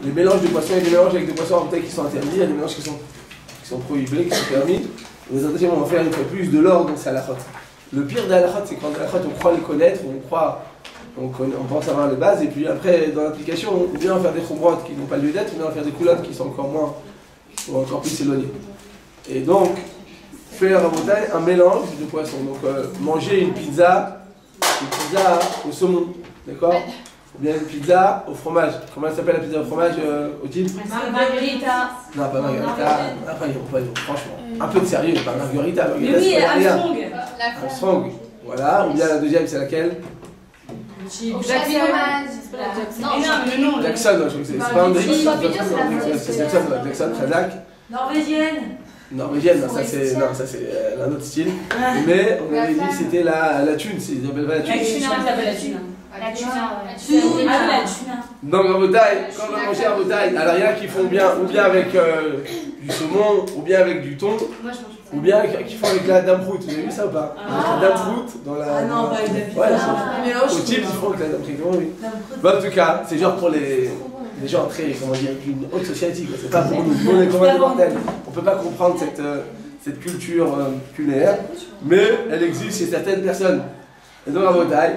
les mélanges de poissons, il y a des mélanges avec des poissons en bouteille qui sont interdits, il y a des mélanges qui sont prohibés, qui sont permis. Les interdits, on va faire une fois plus de l'ordre, donc c'est halachot. Le pire des halachot, c'est quand halachot, on croit les connaître, on pense avoir les bases, et puis après, dans l'application, on vient faire des chumrot qui n'ont pas lieu d'être, on vient faire des coulottes qui sont encore plus éloignées. Et donc, faire un mélange de poissons. Donc, manger une pizza au saumon, d'accord? Ou bien une pizza au fromage. Comment elle s'appelle la pizza au fromage, Otile? Margarita. Non, pas margarita. Enfin, franchement. Un peu de sérieux, pas margarita. Mais oui, Armstrong. Armstrong. Voilà. Ou bien la deuxième, c'est laquelle? Jackson. Non, Jackson, je crois que c'est pas André. C'est Jackson, Kazakh. Norvégienne. Norvégienne, ça c'est un autre style. Mais on avait dit que c'était la thune, ils appellent pas la thune. La thune. La tuna. Donc en bouteille, quand on va manger en bouteille, alors il y en a qui font bien, ou bien avec du saumon, ou bien avec du thon, ou bien qui font avec la dame prout. Vous avez vu ça ou pas? La dame prout dans la. Ah non, pas avec la pizza. Ouais, au type, ils font avec la dame prout, oui. Bon, en tout cas, c'est genre pour les gens très, comment dire, avec une haute société. C'est pas pour nous, on est comme des mortels. On peut pas comprendre cette culture culinaire, mais elle existe chez certaines personnes. Et donc en bouteille.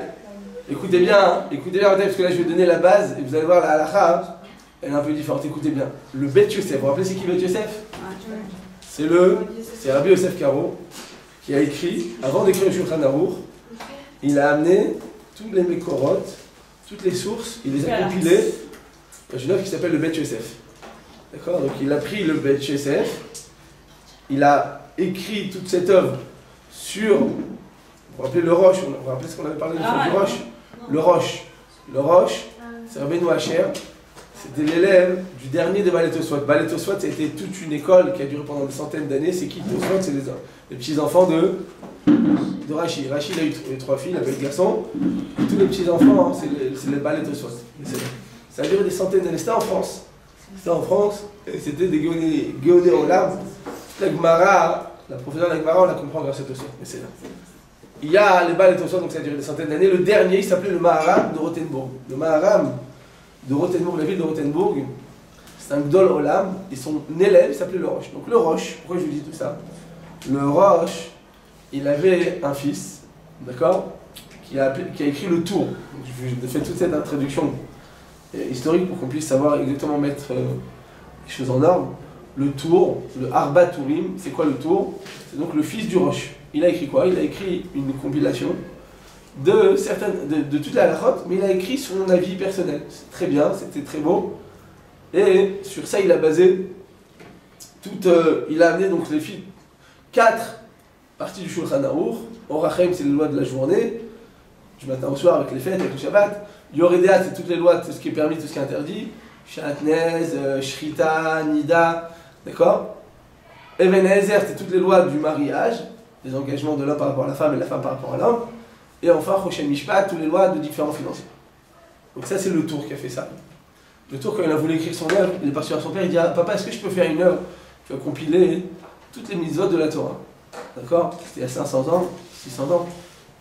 Écoutez bien, parce que là je vais donner la base et vous allez voir la halakha, elle est un peu différente. Écoutez bien. Le Bet Yosef, vous vous rappelez c'est qui Bet Yosef? C'est Rabbi Yosef Karo qui a écrit, avant d'écrire le Shulchan Aruch, il a amené tous les Mekorot, toutes les sources, il les a compilées dans une œuvre qui s'appelle le Bet Yosef. D'accord? Donc il a pris le Bet Yosef, il a écrit toute cette œuvre sur, vous vous rappelez le Roche, vous vous rappelez ce qu'on avait parlé du Roche? Le Roche, c'est Rabbeinu Asher, c'était l'élève du dernier des Balei Tosfot. Balei Tosfot, c'était toute une école qui a duré pendant des centaines d'années. C'est qui Tosfot? C'est les petits-enfants de Rashi. Rashi, il a eu 3 filles, il avait 4 garçons. Et tous les petits-enfants, hein, c'est les Balei Tosfot. Ça a duré des centaines d'années. C'était en France. Et c'était des Géoné Olam. La Gemara, la professeure de la Gemara, on la comprend grâce à Tosfot. Mais c'est là. Il y a les Balei Tosfot, donc ça a duré des centaines d'années. Le dernier, il s'appelait le Maharam de Rothenburg. Le Maharam de Rothenburg, la ville de Rothenburg, c'est un Gdol Olam, et son élève s'appelait le Roche. Donc le Roche, pourquoi je vous dis tout ça? Le Roche, il avait un fils, d'accord, qui a écrit le Tour. Donc, je fais toute cette introduction historique pour qu'on puisse savoir exactement mettre les choses en ordre. Le Tour, le Arba Tourim, c'est quoi le Tour? C'est donc le fils du Roche. Il a écrit quoi? Il a écrit une compilation de toute la halachot, mais il a écrit son avis personnel. C'est très bien, c'était très beau. Et sur ça, il a basé il a amené donc les 4 parties du Shulchan Aruch. Orachem, c'est les lois de la journée, du matin au soir avec les fêtes, avec le Shabbat. Yoredeat, c'est toutes les lois, tout ce qui est permis, tout ce qui est interdit. Shatnez, Shrita, Nida, d'accord? Even Ezer, c'est toutes les lois du mariage, les engagements de l'homme par rapport à la femme et de la femme par rapport à l'homme. Et enfin, Choshen Mishpat, toutes les lois de différents financiers. Donc ça, c'est le Tour qui a fait ça. Le Tour, quand il a voulu écrire son œuvre, il est parti à son père, il dit ah, papa, est-ce que je peux faire une œuvre qui va compiler toutes les mitzvot de la Torah? D'accord? C'était il y a 500 ans, 600 ans.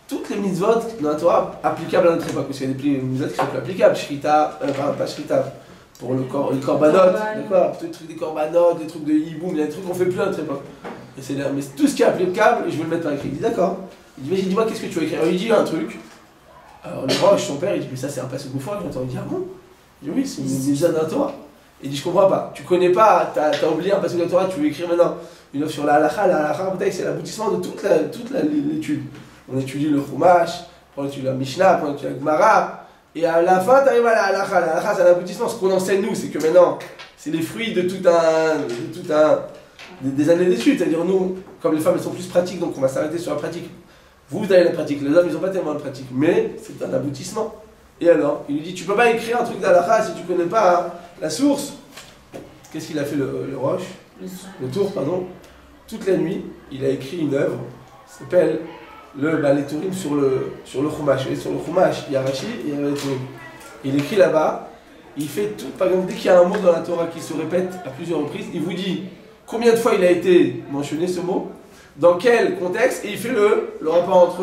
Toutes les mitzvot de la Torah applicables à notre époque, parce qu'il y a des mitzvot qui sont plus applicables. Shrita, pas Shrita, pour les korbanot, d'accord? Tous les trucs des korbanot, des trucs de hiboum, il y a des trucs qu'on fait plus à notre époque. Mais tout ce qui est applicable, et je vais le mettre par écrit. Il dit d'accord. Il dit, mais dis-moi, qu'est-ce que tu vas écrire? Alors, il dit un truc. Alors, le Roche, son père, il dit, mais ça, c'est un passage bouffon. J'entends, il dit, ah bon? Il dit, oui, c'est une mitzvah de la Torah. Il dit, je comprends pas. Tu connais pas, t'as oublié un passage de la Torah, tu veux écrire maintenant une œuvre sur la halakha. La halakha, c'est l'aboutissement de toute l'étude. On étudie le Chumash, on étudie la Mishnah, on étudie la Gemara. Et à la fin, tu arrives à la halakha. La halakha, c'est l'aboutissement. Ce qu'on enseigne, nous, c'est que maintenant, c'est les fruits de des années d'études. C'est-à-dire, nous, comme les femmes, elles sont plus pratiques, donc on va s'arrêter sur la pratique. Vous avez la pratique, les hommes ils n'ont pas tellement de pratique, mais c'est un aboutissement. Et alors, il lui dit, tu peux pas écrire un truc d'halakha si tu connais pas la source. Qu'est-ce qu'il a fait le Roche? Le Tour, pardon. Toute la nuit, il a écrit une œuvre, qui s'appelle les Tourim sur le Chumash. Et sur le Chumash, il y a Rashi et il y a les Tourim. Il écrit là-bas, il fait tout, par exemple, dès qu'il y a un mot dans la Torah qui se répète à plusieurs reprises, il vous dit combien de fois il a été mentionné ce mot, dans quel contexte, et il fait le rapport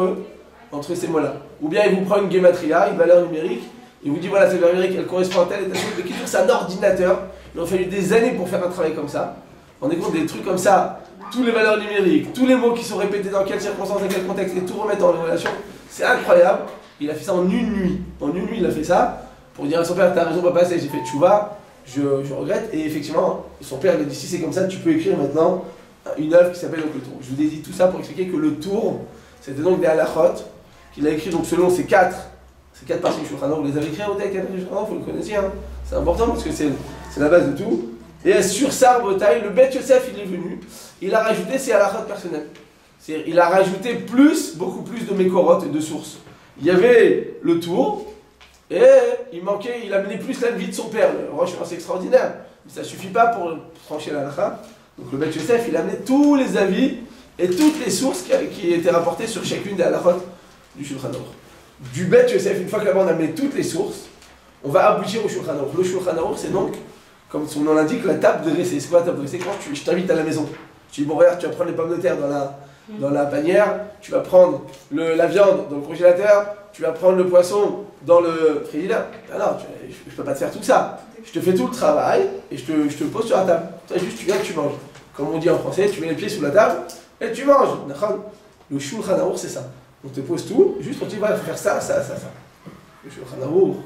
entre ces mots-là. Ou bien il vous prend une gematria, une valeur numérique, Il vous dit voilà, cette valeur numérique, elle correspond à telle et telle chose. L'écriture, c'est un ordinateur. Il a fallu des années pour faire un travail comme ça. On est compte des trucs comme ça, toutes les valeurs numériques, tous les mots qui sont répétés dans quelles circonstances, dans quel contexte, et tout remettre en relation. C'est incroyable. Il a fait ça en une nuit. En une nuit, il a fait ça pour dire à son père, t'as raison, papa, j'ai fait tchouva, je regrette. Et effectivement, son père lui a dit, si c'est comme ça, tu peux écrire maintenant une œuvre qui s'appelle donc le Tour. Je vous ai dit tout ça pour expliquer que le Tour, c'était donc des halachot qu'il a écrit donc selon ces quatre parties du Shulchan Aruch. Vous les avez écrits au texte du Shulchan Aruch, vous le connaissez, hein. C'est important parce que c'est la base de tout. Et sur ça, le Beth Yosef, il est venu, il a rajouté ses halachot personnels. C'est-à-dire, il a rajouté beaucoup plus de mékorot et de sources. Il y avait le Tour, et il amenait plus la vie de son père. Le Rosh, c'est extraordinaire, mais ça ne suffit pas pour trancher la halakha. Donc le Beth Yosef, il amenait tous les avis et toutes les sources qui étaient rapportées sur chacune des halachot du Shulchan Aruch. Du Beth Yosef, une fois que là-bas on a amené toutes les sources, on va aboutir au Shulchan Aruch. Le Shulchan Aruch, c'est donc, comme son nom l'indique, la table de dressée. C'est quoi la table de dressée? Quand je t'invite à la maison, tu dis bon regarde, tu vas prendre les pommes de terre dans la panière, tu vas prendre la viande dans le congélateur, tu vas prendre le poisson dans le frigidaire. Ah non, je peux pas te faire tout ça. Je te fais tout le travail et je te pose sur la table. Toi juste tu viens et tu manges. Comme on dit en français, tu mets les pieds sous la table et tu manges. Le Shulchan Aruch, c'est ça. On te pose tout, juste on te dit voilà, il faut faire ça, ça, ça, ça. Le Shulchan Aruch,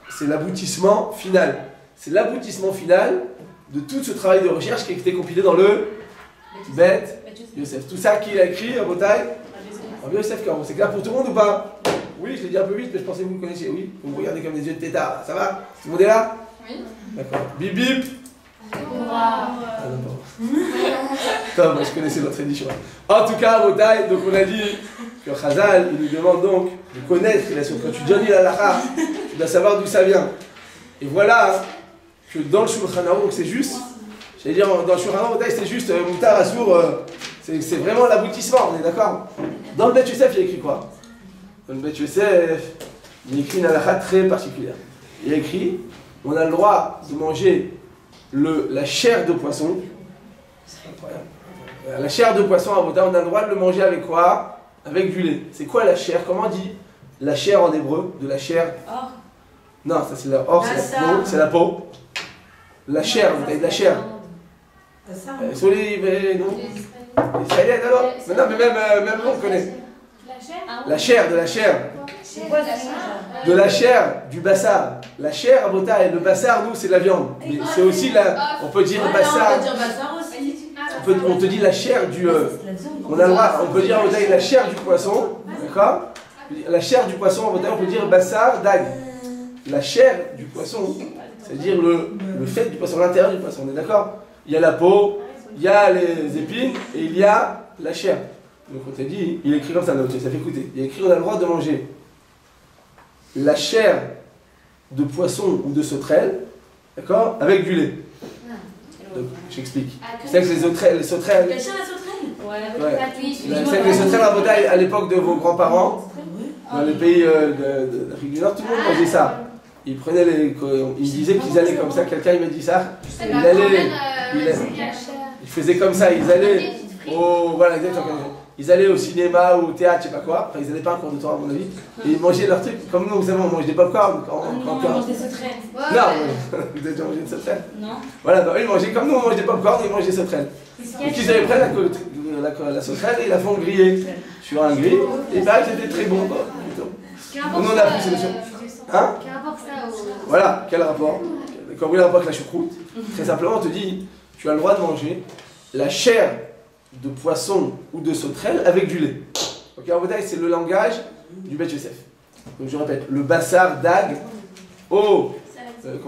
c'est l'aboutissement final. C'est l'aboutissement final de tout ce travail de recherche qui a été compilé dans le Beth Yosef. Tout ça qu'il a écrit à Botaï, Rabbi Yosef Karo. C'est clair pour tout le monde ou pas? Oui, je l'ai dit un peu vite, mais je pensais que vous me connaissiez. Oui, vous me regardez comme des yeux de tétard. Ça va? Tout le monde est là? Oui. D'accord. Bip bip. Ah non, moi je connaissais votre édition. En tout cas, Botaï, donc on a dit que Chazal, il nous demande donc de connaître quand tu donnes la halakha, tu dois savoir d'où ça vient. Et voilà que dans le Shulchan Aruch, c'est juste, j'allais dire, dans le Shulchan Aruch, c'est juste Moutar Assour, c'est vraiment l'aboutissement, on est d'accord? Dans le Beth Yosef, il y a écrit quoi? Dans le Beth Yosef, il y a écrit une halakha très particulière. Il y a écrit, on a le droit de manger la chair de poisson. C'est incroyable. La chair de poisson à Avoda, on a le droit de le manger avec quoi? Avec du lait. C'est quoi la chair? Comment on dit la chair en hébreu? De la chair? Or. Non, ça c'est la or, c'est la peau. La chair, vous avez de la chair. Solive, non? Israélienne alors? Mais non, mais même nous on connaît. La chair, de la chair. C'est quoi la chair? De la chair, du bassar. La chair à Bota et le bassar, nous, c'est de la viande. Mais c'est aussi la. On peut dire bassar. On peut dire bassar aussi. On te dit la chair du. On a le droit, on peut dire à Bota la chair du poisson. D'accord? La chair du poisson, à Bota, on peut dire bassar dag. La chair du poisson, c'est-à-dire le fait du poisson, l'intérieur du poisson. On est d'accord? Il y a la peau, il y a les épines et il y a la chair. Donc on t'a dit, il est écrit comme ça, ça fait écouter. Il est écrit, on a le droit de manger la chair de poisson ou de sauterelle, d'accord, avec du lait. Donc, j'explique. C'est que les sauterelles. Quelle chair la sauterelle? Ouais. C'est que les sauterelles à l'époque de vos grands-parents, dans les pays d'Afrique du Nord, tout le monde mangeait ça. Ils prenaient ils disaient qu'ils allaient comme ça, quelqu'un il m'a dit ça. Ils faisaient comme ça, ils allaient voilà, exactement. Ils allaient au cinéma ou au théâtre, je sais pas quoi. Enfin, ils n'allaient pas en cours de temps, à mon avis. Et ils mangeaient leurs trucs. Comme nous, vous savez, on mange des popcorn. On mange des sauterelles. Non, vous avez déjà mangé des sauterelles? Non. Voilà, bah, ils mangeaient comme nous, on mange des popcorn et ils mangent des sauterelles. Donc ils avaient pris la sauterelle et ils la font griller sur un grill. Et bah, c'était très bon. Nous, on a pris cette solution. Hein? Quel rapport ça au... Voilà, quel rapport? Quand vous avez un rapport avec la choucroute, très simplement, on te dit, tu as le droit de manger la chair de poisson ou de sauterelle avec du lait. Ok, en Botaï, c'est le langage du Beth Yosef. Donc je répète, le bassar dag comment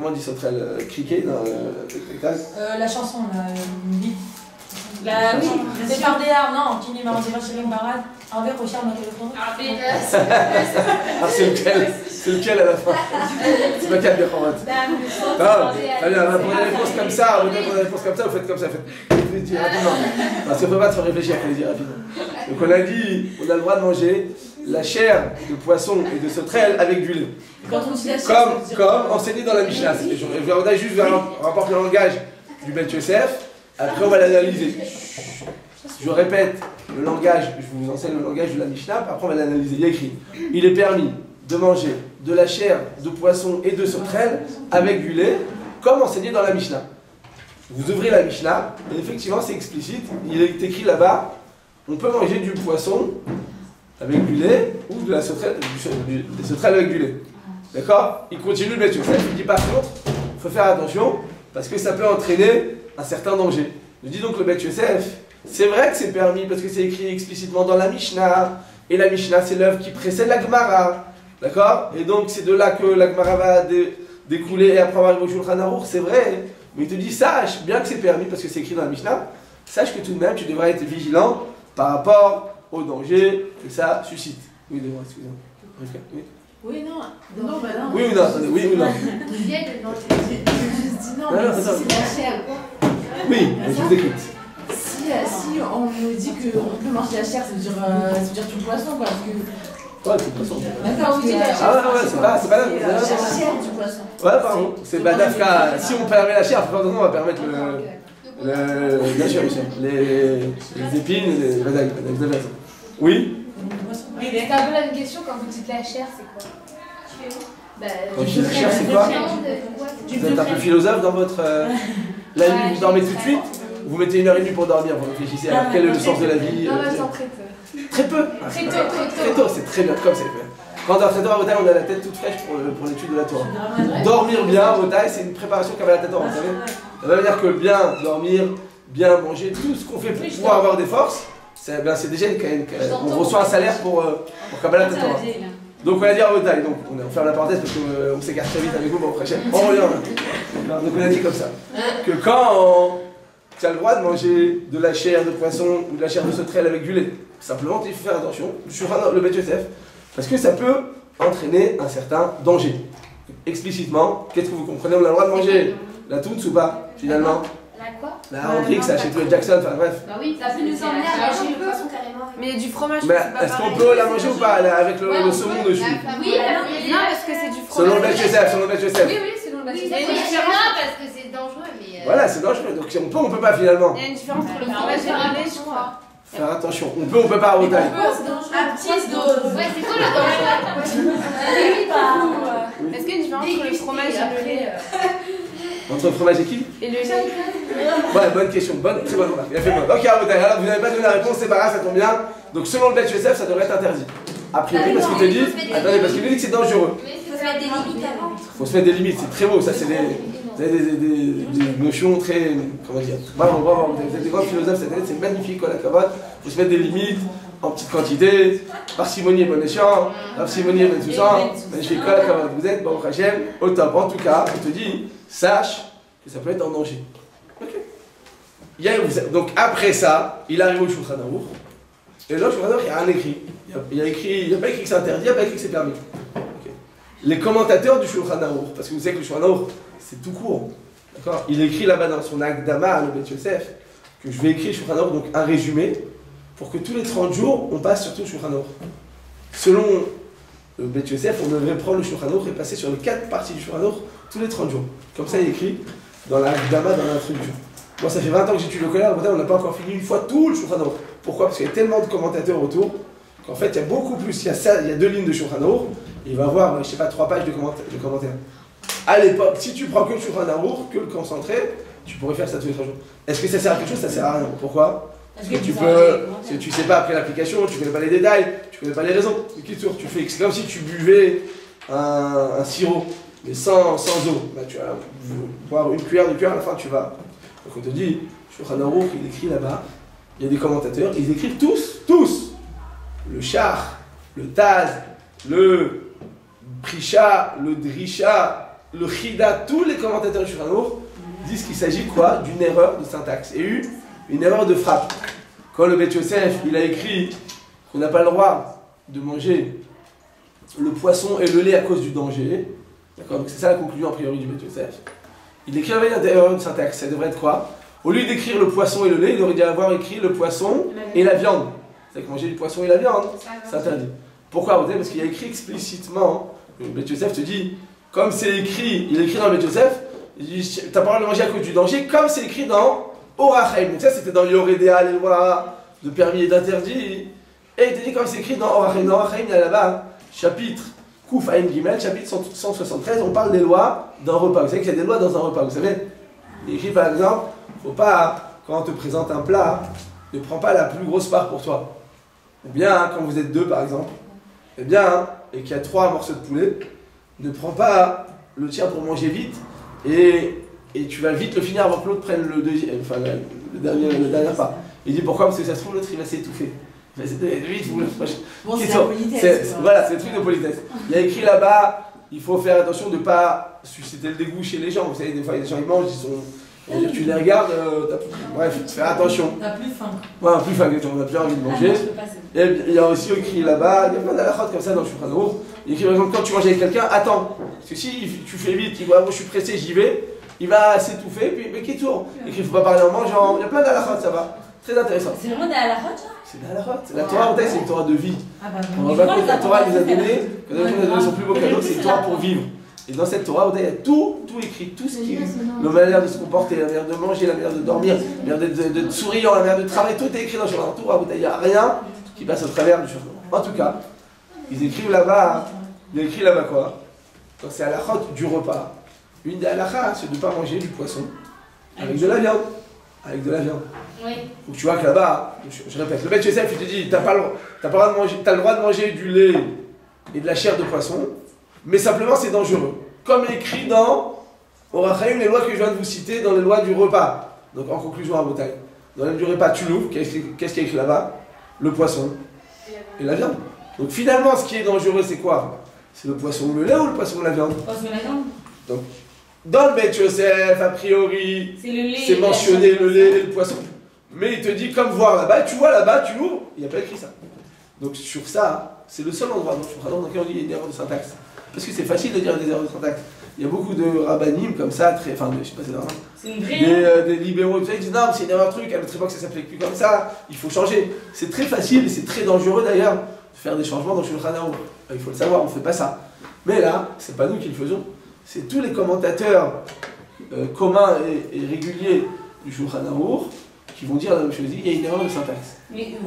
on dit sauterelle? Criquet dans le spectacle? La chanson, la oui, c'est par des arts, non, qui n'est pas Shirin Barad, envers au charme de téléphone. Ah, c'est lequel à la fin? C'est pas quel de Khamat. Non, très bien, pour des réponses comme ça, vous faites comme ça, faites rapidement. Parce qu'on ne peut pas te faire réfléchir, il faut les dire rapidement. Donc on a dit, on a le droit de manger la chair de poisson et de sauterelle avec du lait. Comme enseigné dans la Mishnah. Je vais juste rapporter le langage du Beth Yosef. Après, on va l'analyser. Je répète le langage, je vous enseigne le langage de la Mishnah, après on va l'analyser. Il y a écrit, il est permis de manger de la chair de poisson et de sauterelle avec du lait, comme enseigné dans la Mishnah. Vous ouvrez la Mishnah, et effectivement c'est explicite, il est écrit là-bas, on peut manger du poisson avec du lait ou de la sauterelle, des sauterelles avec du lait. D'accord? Il continue le Beth Yosef, il dit par contre, il faut faire attention, parce que ça peut entraîner un certain danger. Il dit donc le Beth Yosef, c'est vrai que c'est permis, parce que c'est écrit explicitement dans la Mishnah, et la Mishnah c'est l'œuvre qui précède la Gemara. D'accord? Et donc c'est de là que la Gemara va découler et après avoir au Shulchan Aruch, c'est vrai. Mais il te dit, sache, bien que c'est permis parce que c'est écrit dans la Mishnah, sache que tout de même tu devras être vigilant par rapport au danger que ça suscite. Oui, excusez-moi. Oui. Oui, non. Non, bah non. Oui ou non? Attendez, oui ou non? Il y a le danger. Je dis non, mais si c'est la chair. Oui, je vous écoute. Si on me dit qu'on peut manger la chair, ça veut dire tout le poisson, parce que. Ouais, tout le poisson. D'accord, vous dites la chair. Ah ouais, c'est pas la la chair du poisson. Ouais, pardon. C'est Badafka. Si on permet la chair, on va permettre bien sûr, les épines et les vadailles. Oui? Mais c'est un peu la même question quand vous dites la chair, c'est quoi? Quand je dis la chair, c'est quoi? Vous êtes un peu philosophe dans votre. La nuit, vous dormez tout de suite? Vous mettez 1h30 pour dormir, vous réfléchissez à quel est le sens de la vie? Non, mais sans très peu. Très peu? Très tôt. Très tôt, c'est très bien, comme c'est fait. Quand on est très tôt à Rotaï, on a la tête toute fraîche pour l'étude de la Torah. Dormir bien à Rotaï, c'est une préparation qu'a la tête Torah, vous savez? Ça veut dire que bien dormir, bien manger, tout ce qu'on fait pour pouvoir avoir des forces, c'est déjà on reçoit un salaire pour Kabbalat Torah. Donc on va dire Rotaï, donc on ferme la parenthèse parce qu'on s'écarte très vite avec vous, bon, prochaine. On revient. Donc on a dit comme ça, que quand tu as le droit de manger de la chair de poisson ou de la chair de sauterelle avec du lait, simplement il faut faire attention, sur le Beth Yosef, parce que ça peut entraîner un certain danger. Explicitement, qu'est-ce que vous comprenez? On a le droit de manger la tounce ou pas, finalement? La quoi? La Hendrix, la chez Jackson, enfin bref. Bah oui, ça peut nous emmener à manger le poisson carrément. Mais il y a du fromage. Mais est-ce qu'on peut la manger ou pas avec le saumon dessus? Oui, non, parce que c'est du fromage. Selon le Beth Yosef, selon le Beth Yosef. Oui, selon le Beth Yosef. Parce que c'est dangereux, mais. Voilà, c'est dangereux, donc on peut pas finalement. Il y a une différence entre le fromage et le lait, je crois. Faire attention, on peut pas à Rotaï. À petite dose. Ouais, c'est quoi le danger? Est-ce qu'il y a une différence entre le fromage et le lait? Entre le fromage et qui? Et le lait. Ouais, bonne question, très bonne remarque. Il a fait bonne. Ok, alors vous n'avez pas donné la réponse, c'est pas grave, ça tombe bien. Donc selon le Beth Yosef, ça devrait être interdit. A priori, parce qu'il te dit, attendez, parce qu'il te dit que c'est dangereux. Il faut se mettre des limites avant. Faut se mettre des limites, c'est très beau, ça c'est des notions très, comment dire, bravo, vous êtes des grands philosophes cette année, c'est magnifique, quoi, la cravate. Faut se mettre des limites, en petite quantité, parcimonie et bon échange, parcimonie et bon tout-sang, magnifique, quoi, la cravate. Vous êtes, bon, Hachem, au top. En tout cas, il te dit, sache que ça peut être en danger. Ok. Donc après ça, il arrive au Shulchan Aruch, et là, au Shulchan Aruch, il y a un écrit. Il n'y a pas écrit que c'est interdit, il n'y a pas écrit que c'est permis. Okay. Les commentateurs du Shulchan Aruch, parce que vous savez que le Shulchan Aruch, c'est tout court. D'accord? Il écrit là-bas dans son Akdama, le Beth Yosef, que je vais écrire Shulchan Aruch, donc un résumé, pour que tous les 30 jours, on passe sur tout le Shulchan Aruch. Selon le Beth Yosef, on devrait prendre le Shulchan Aruch et passer sur les 4 parties du Shulchan Aruch tous les 30 jours. Comme ça, il écrit dans l'Akdama, dans l'introduction. Moi, ça fait 20 ans que j'étudie le Kollel, on n'a pas encore fini une fois tout le Shulchan Aruch. Pourquoi? Parce qu'il y a tellement de commentateurs autour qu'en fait, il y a beaucoup plus. Il y a 2 lignes de Shulchan Aruch, et il va y avoir, je sais pas, 3 pages de commentaires. À l'époque, si tu prends que le Shulchan Aruch, que le concentré, tu pourrais faire ça tous les 3 jours. Est-ce que ça sert à quelque chose? Ça sert à rien. Pourquoi? Parce que tu sais pas après l'application, tu connais pas les détails, tu connais pas les raisons. Tu fais, c'est comme si tu buvais un sirop, mais sans eau. Là, tu vas boire une cuillère à la fin, tu vas. Donc on te dit, Shulchan Aruch, il écrit là-bas, il y a des commentateurs, ils écrivent tous, le Char, le Taz, le Prisha, le Drisha, le Chida, tous les commentateurs du Shulchan Aruch disent qu'il s'agit quoi? D'une erreur de syntaxe et une erreur de frappe. Quand le Beth Yosef, il a écrit qu'on n'a pas le droit de manger le poisson et le lait à cause du danger, d'accord? Donc c'est ça la conclusion a priori du Beth Yosef. Il écrit avec une erreur de syntaxe, ça devrait être quoi? Au lieu d'écrire le poisson et le lait, il aurait dû avoir écrit le poisson et la viande. C'est que manger du poisson et la viande, c'est interdit. Pourquoi? Parce qu'il y a écrit explicitement, le Beth Yosef te dit, comme c'est écrit, il écrit dans le Beth Yosef, il dit, t'as pas le droit de manger à cause du danger, comme c'est écrit dans Orachem. Donc ça c'était dans Yoredea, les lois de permis et d'interdit. Et il te dit, comme c'est écrit dans Orachem, il y a là-bas, chapitre Kouf Aïn Gimel, chapitre 173, on parle des lois d'un repas. Vous savez qu'il y a des lois dans un repas, vous savez. Il est écrit par exemple, faut pas, quand on te présente un plat, ne prends pas la plus grosse part pour toi. Ou bien, hein, quand vous êtes deux par exemple, eh bien, hein, et qu'il y a 3 morceaux de poulet, ne prends pas le tiers pour manger vite, et tu vas vite le finir avant que l'autre prenne le deuxième, enfin le dernier pas. Il dit pourquoi? Parce que ça se trouve l'autre il va s'étouffer. Vite, vous le Bon, c'est la politesse. Voilà, c'est le truc de politesse. Il y a écrit là-bas, il faut faire attention de ne pas susciter le dégoût chez les gens. Vous savez, des fois, les gens ils mangent, tu les regardes, bref, faire attention. T'as plus faim. Ouais, plus faim, on n'a plus envie de manger. Et il y a aussi écrit là-bas, il y a plein d'alakhot comme ça dans le Shulchan Aruch. Il y a écrit par exemple, quand tu manges avec quelqu'un, attends. Parce que si tu fais vite, il voit, moi je suis pressé, j'y vais, il va s'étouffer, puis mais qui tourne. Il écrit, il ne faut pas parler en mangeant. Il y a plein d'alakhot, ça va. Très intéressant. C'est vraiment des halachot, ça? C'est des halachot. La Torah, en fait, c'est une Torah de vie. Ah bah, On va pas que la Torah nous a donné, son plus beau cadeau, c'est une Torah pour vivre. Et dans cette Torah, il y a tout écrit, tout ce qui est la manière de se comporter, la manière de manger, la manière de dormir, la manière d'être souriant, la manière de travailler, tout est écrit dans le Torah. Il n'y a rien qui passe au travers du Shulchan. En tout cas, ils écrivent là-bas quoi? Quand c'est à la halachot du repas, une des halachas, c'est de ne pas manger du poisson avec de la viande. Avec de la viande. Oui. Donc tu vois que là-bas, je répète, le Beth Yosef, il te dit, t'as le droit de manger du lait et de la chair de poisson, mais simplement c'est dangereux. Comme écrit dans Orachaim, les lois que je viens de vous citer, dans les lois du repas. Donc en conclusion à Botaï, dans les lois du repas, tu l'ouvres, qu'est-ce qu'il y a écrit là-bas? Le poisson et la viande. Donc finalement, ce qui est dangereux, c'est quoi? C'est le poisson ou le lait ou le poisson ou la viande? Le poisson et la viande. Donc, dans le Beth Yosef, a priori, c'est le lait. C'est mentionné le lait et le poisson. Mais il te dit, comme voir là-bas, tu vois là-bas, tu ouvres, il n'y a pas écrit ça. Donc sur ça, c'est le seul endroit dans lequel on dit qu'il y a une erreur de syntaxe. Parce que c'est facile de dire des erreurs de syntaxe. Il y a beaucoup de rabbinim comme ça, enfin, je sais pas, c'est une vraie. Des libéraux, tout ça, ils disent non, mais c'est une erreur de truc, à notre époque ça s'appelait plus comme ça, il faut changer. C'est très facile et c'est très dangereux d'ailleurs de faire des changements dans le Shulchan Aruch. Il faut le savoir, on ne fait pas ça. Mais là, c'est pas nous qui le faisons, c'est tous les commentateurs communs et réguliers du Shulchan Aruch qui vont dire la même chose, il y a une erreur de syntaxe.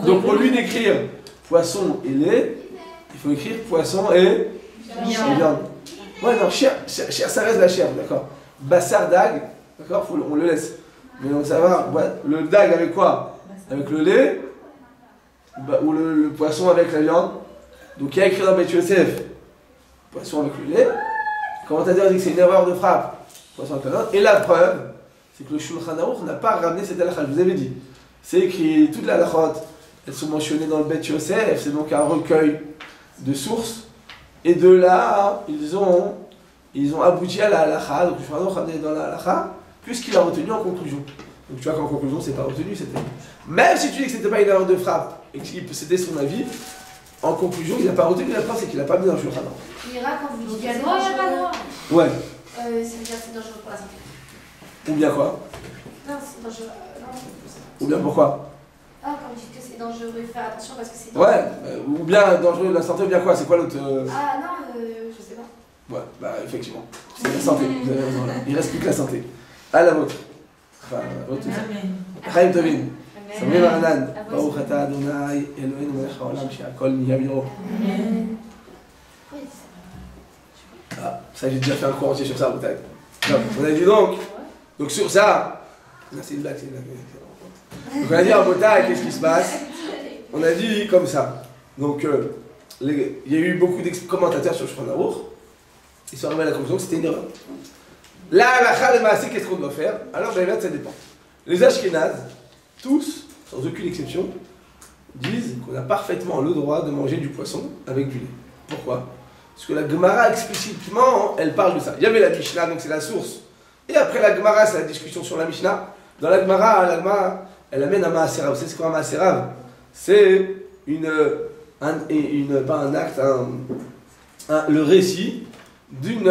Donc au lieu d'écrire poisson et lait, il faut écrire poisson et viande. Ouais, non, chair, ça reste la chair, d'accord. Bassar dag, d'accord, on le laisse. Mais on savoir, le dag avec quoi? Avec le lait, ou le poisson avec la viande. Donc il y a écrit dans Beth Yosef, poisson avec le lait. Le commentateur dit que c'est une erreur de frappe, poisson avec la viande. Et la preuve, c'est que le Shulchan Aruch n'a pas ramené cette halakha, je vous avais dit. C'est écrit, toutes les halakhot, elles sont mentionnées dans le Beth Yosef, c'est donc un recueil de sources. Et de là, ils ont abouti à la halakha, donc le Shulchan Aruch a ramené dans la halakha, puisqu'il a retenu en conclusion. Donc tu vois qu'en conclusion, c'est pas retenu, c'était. Même si tu dis que c'était pas une erreur de frappe, et que c'était son avis, en conclusion, il n'a pas retenu la preuve, c'est qu'il n'a pas mis dans le Shulchan Aruch. Mira, quand vous dites qu'il y a le droit, il n'y a pas le droit. Ouais. Ça veut dire que c'est dangereux pour la santé. Ou bien quoi? Non, c'est dangereux. Ou bien pourquoi? Ah, quand vous dites que c'est dangereux, faire attention parce que c'est dangereux. Ouais, ou bien dangereux de la santé, ou bien quoi? C'est quoi l'autre Ah non, je sais pas. Ouais, bah effectivement. C'est la santé, vous avez raison là. Il reste plus que la santé. À la vôtre. Enfin, votre tout ça. Chaim Tovin. Samir Anan. Baruch Ata Adonai, Eloheinu melech haolam, she'akol nihya bid'oro. Ah, ça j'ai déjà fait un cours entier sur ça, peut-être. On a dit donc sur ça. Non, c'est une blague, c'est une blague. Donc on a dit à Botaï, qu'est-ce qui se passe? On a dit comme ça. Donc il y a eu beaucoup de commentateurs sur le Shulchan Aruch. Ils sont arrivés à la conclusion que c'était une erreur. La halakha, le maasé, qu'est-ce qu'on doit faire? Alors ben, ça dépend. Les Ashkénazes, tous, sans aucune exception, disent qu'on a parfaitement le droit de manger du poisson avec du lait. Pourquoi? Parce que la Gemara explicitement, elle parle de ça. Il y avait la Mishnah, donc c'est la source. Et après la Gemara, c'est la discussion sur la Mishnah. Dans la Gemara, elle amène un Maaserav. Vous savez ce qu'est un Maaserav? C'est pas un acte, le récit d'une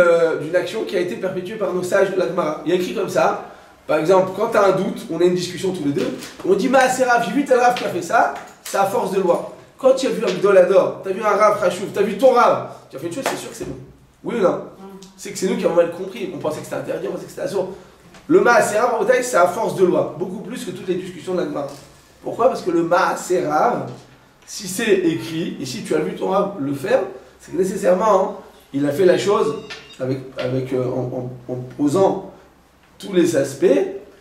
action qui a été perpétuée par nos sages de la Gemara. Il y a écrit comme ça. Par exemple, quand tu as un doute, on a une discussion tous les deux, on dit Maaserav, j'ai vu tel Rav qui a fait ça, c'est à force de loi. Quand tu as vu un Gdolador, tu as vu un Rav Khashuv, tu as vu ton Rav, tu as fait une chose, c'est sûr que c'est nous. Oui ou non? C'est que c'est nous qui avons mal compris. On pensait que c'était interdit, on pensait que c'était assourd. Le Maaserav, en détail, c'est à force de loi. Beaucoup plus que toutes les discussions de la Gemara. Pourquoi? Parce que le Maaserav, si c'est écrit, et si tu as vu ton Rav le faire, c'est que nécessairement, il a fait la chose en posant tous les aspects,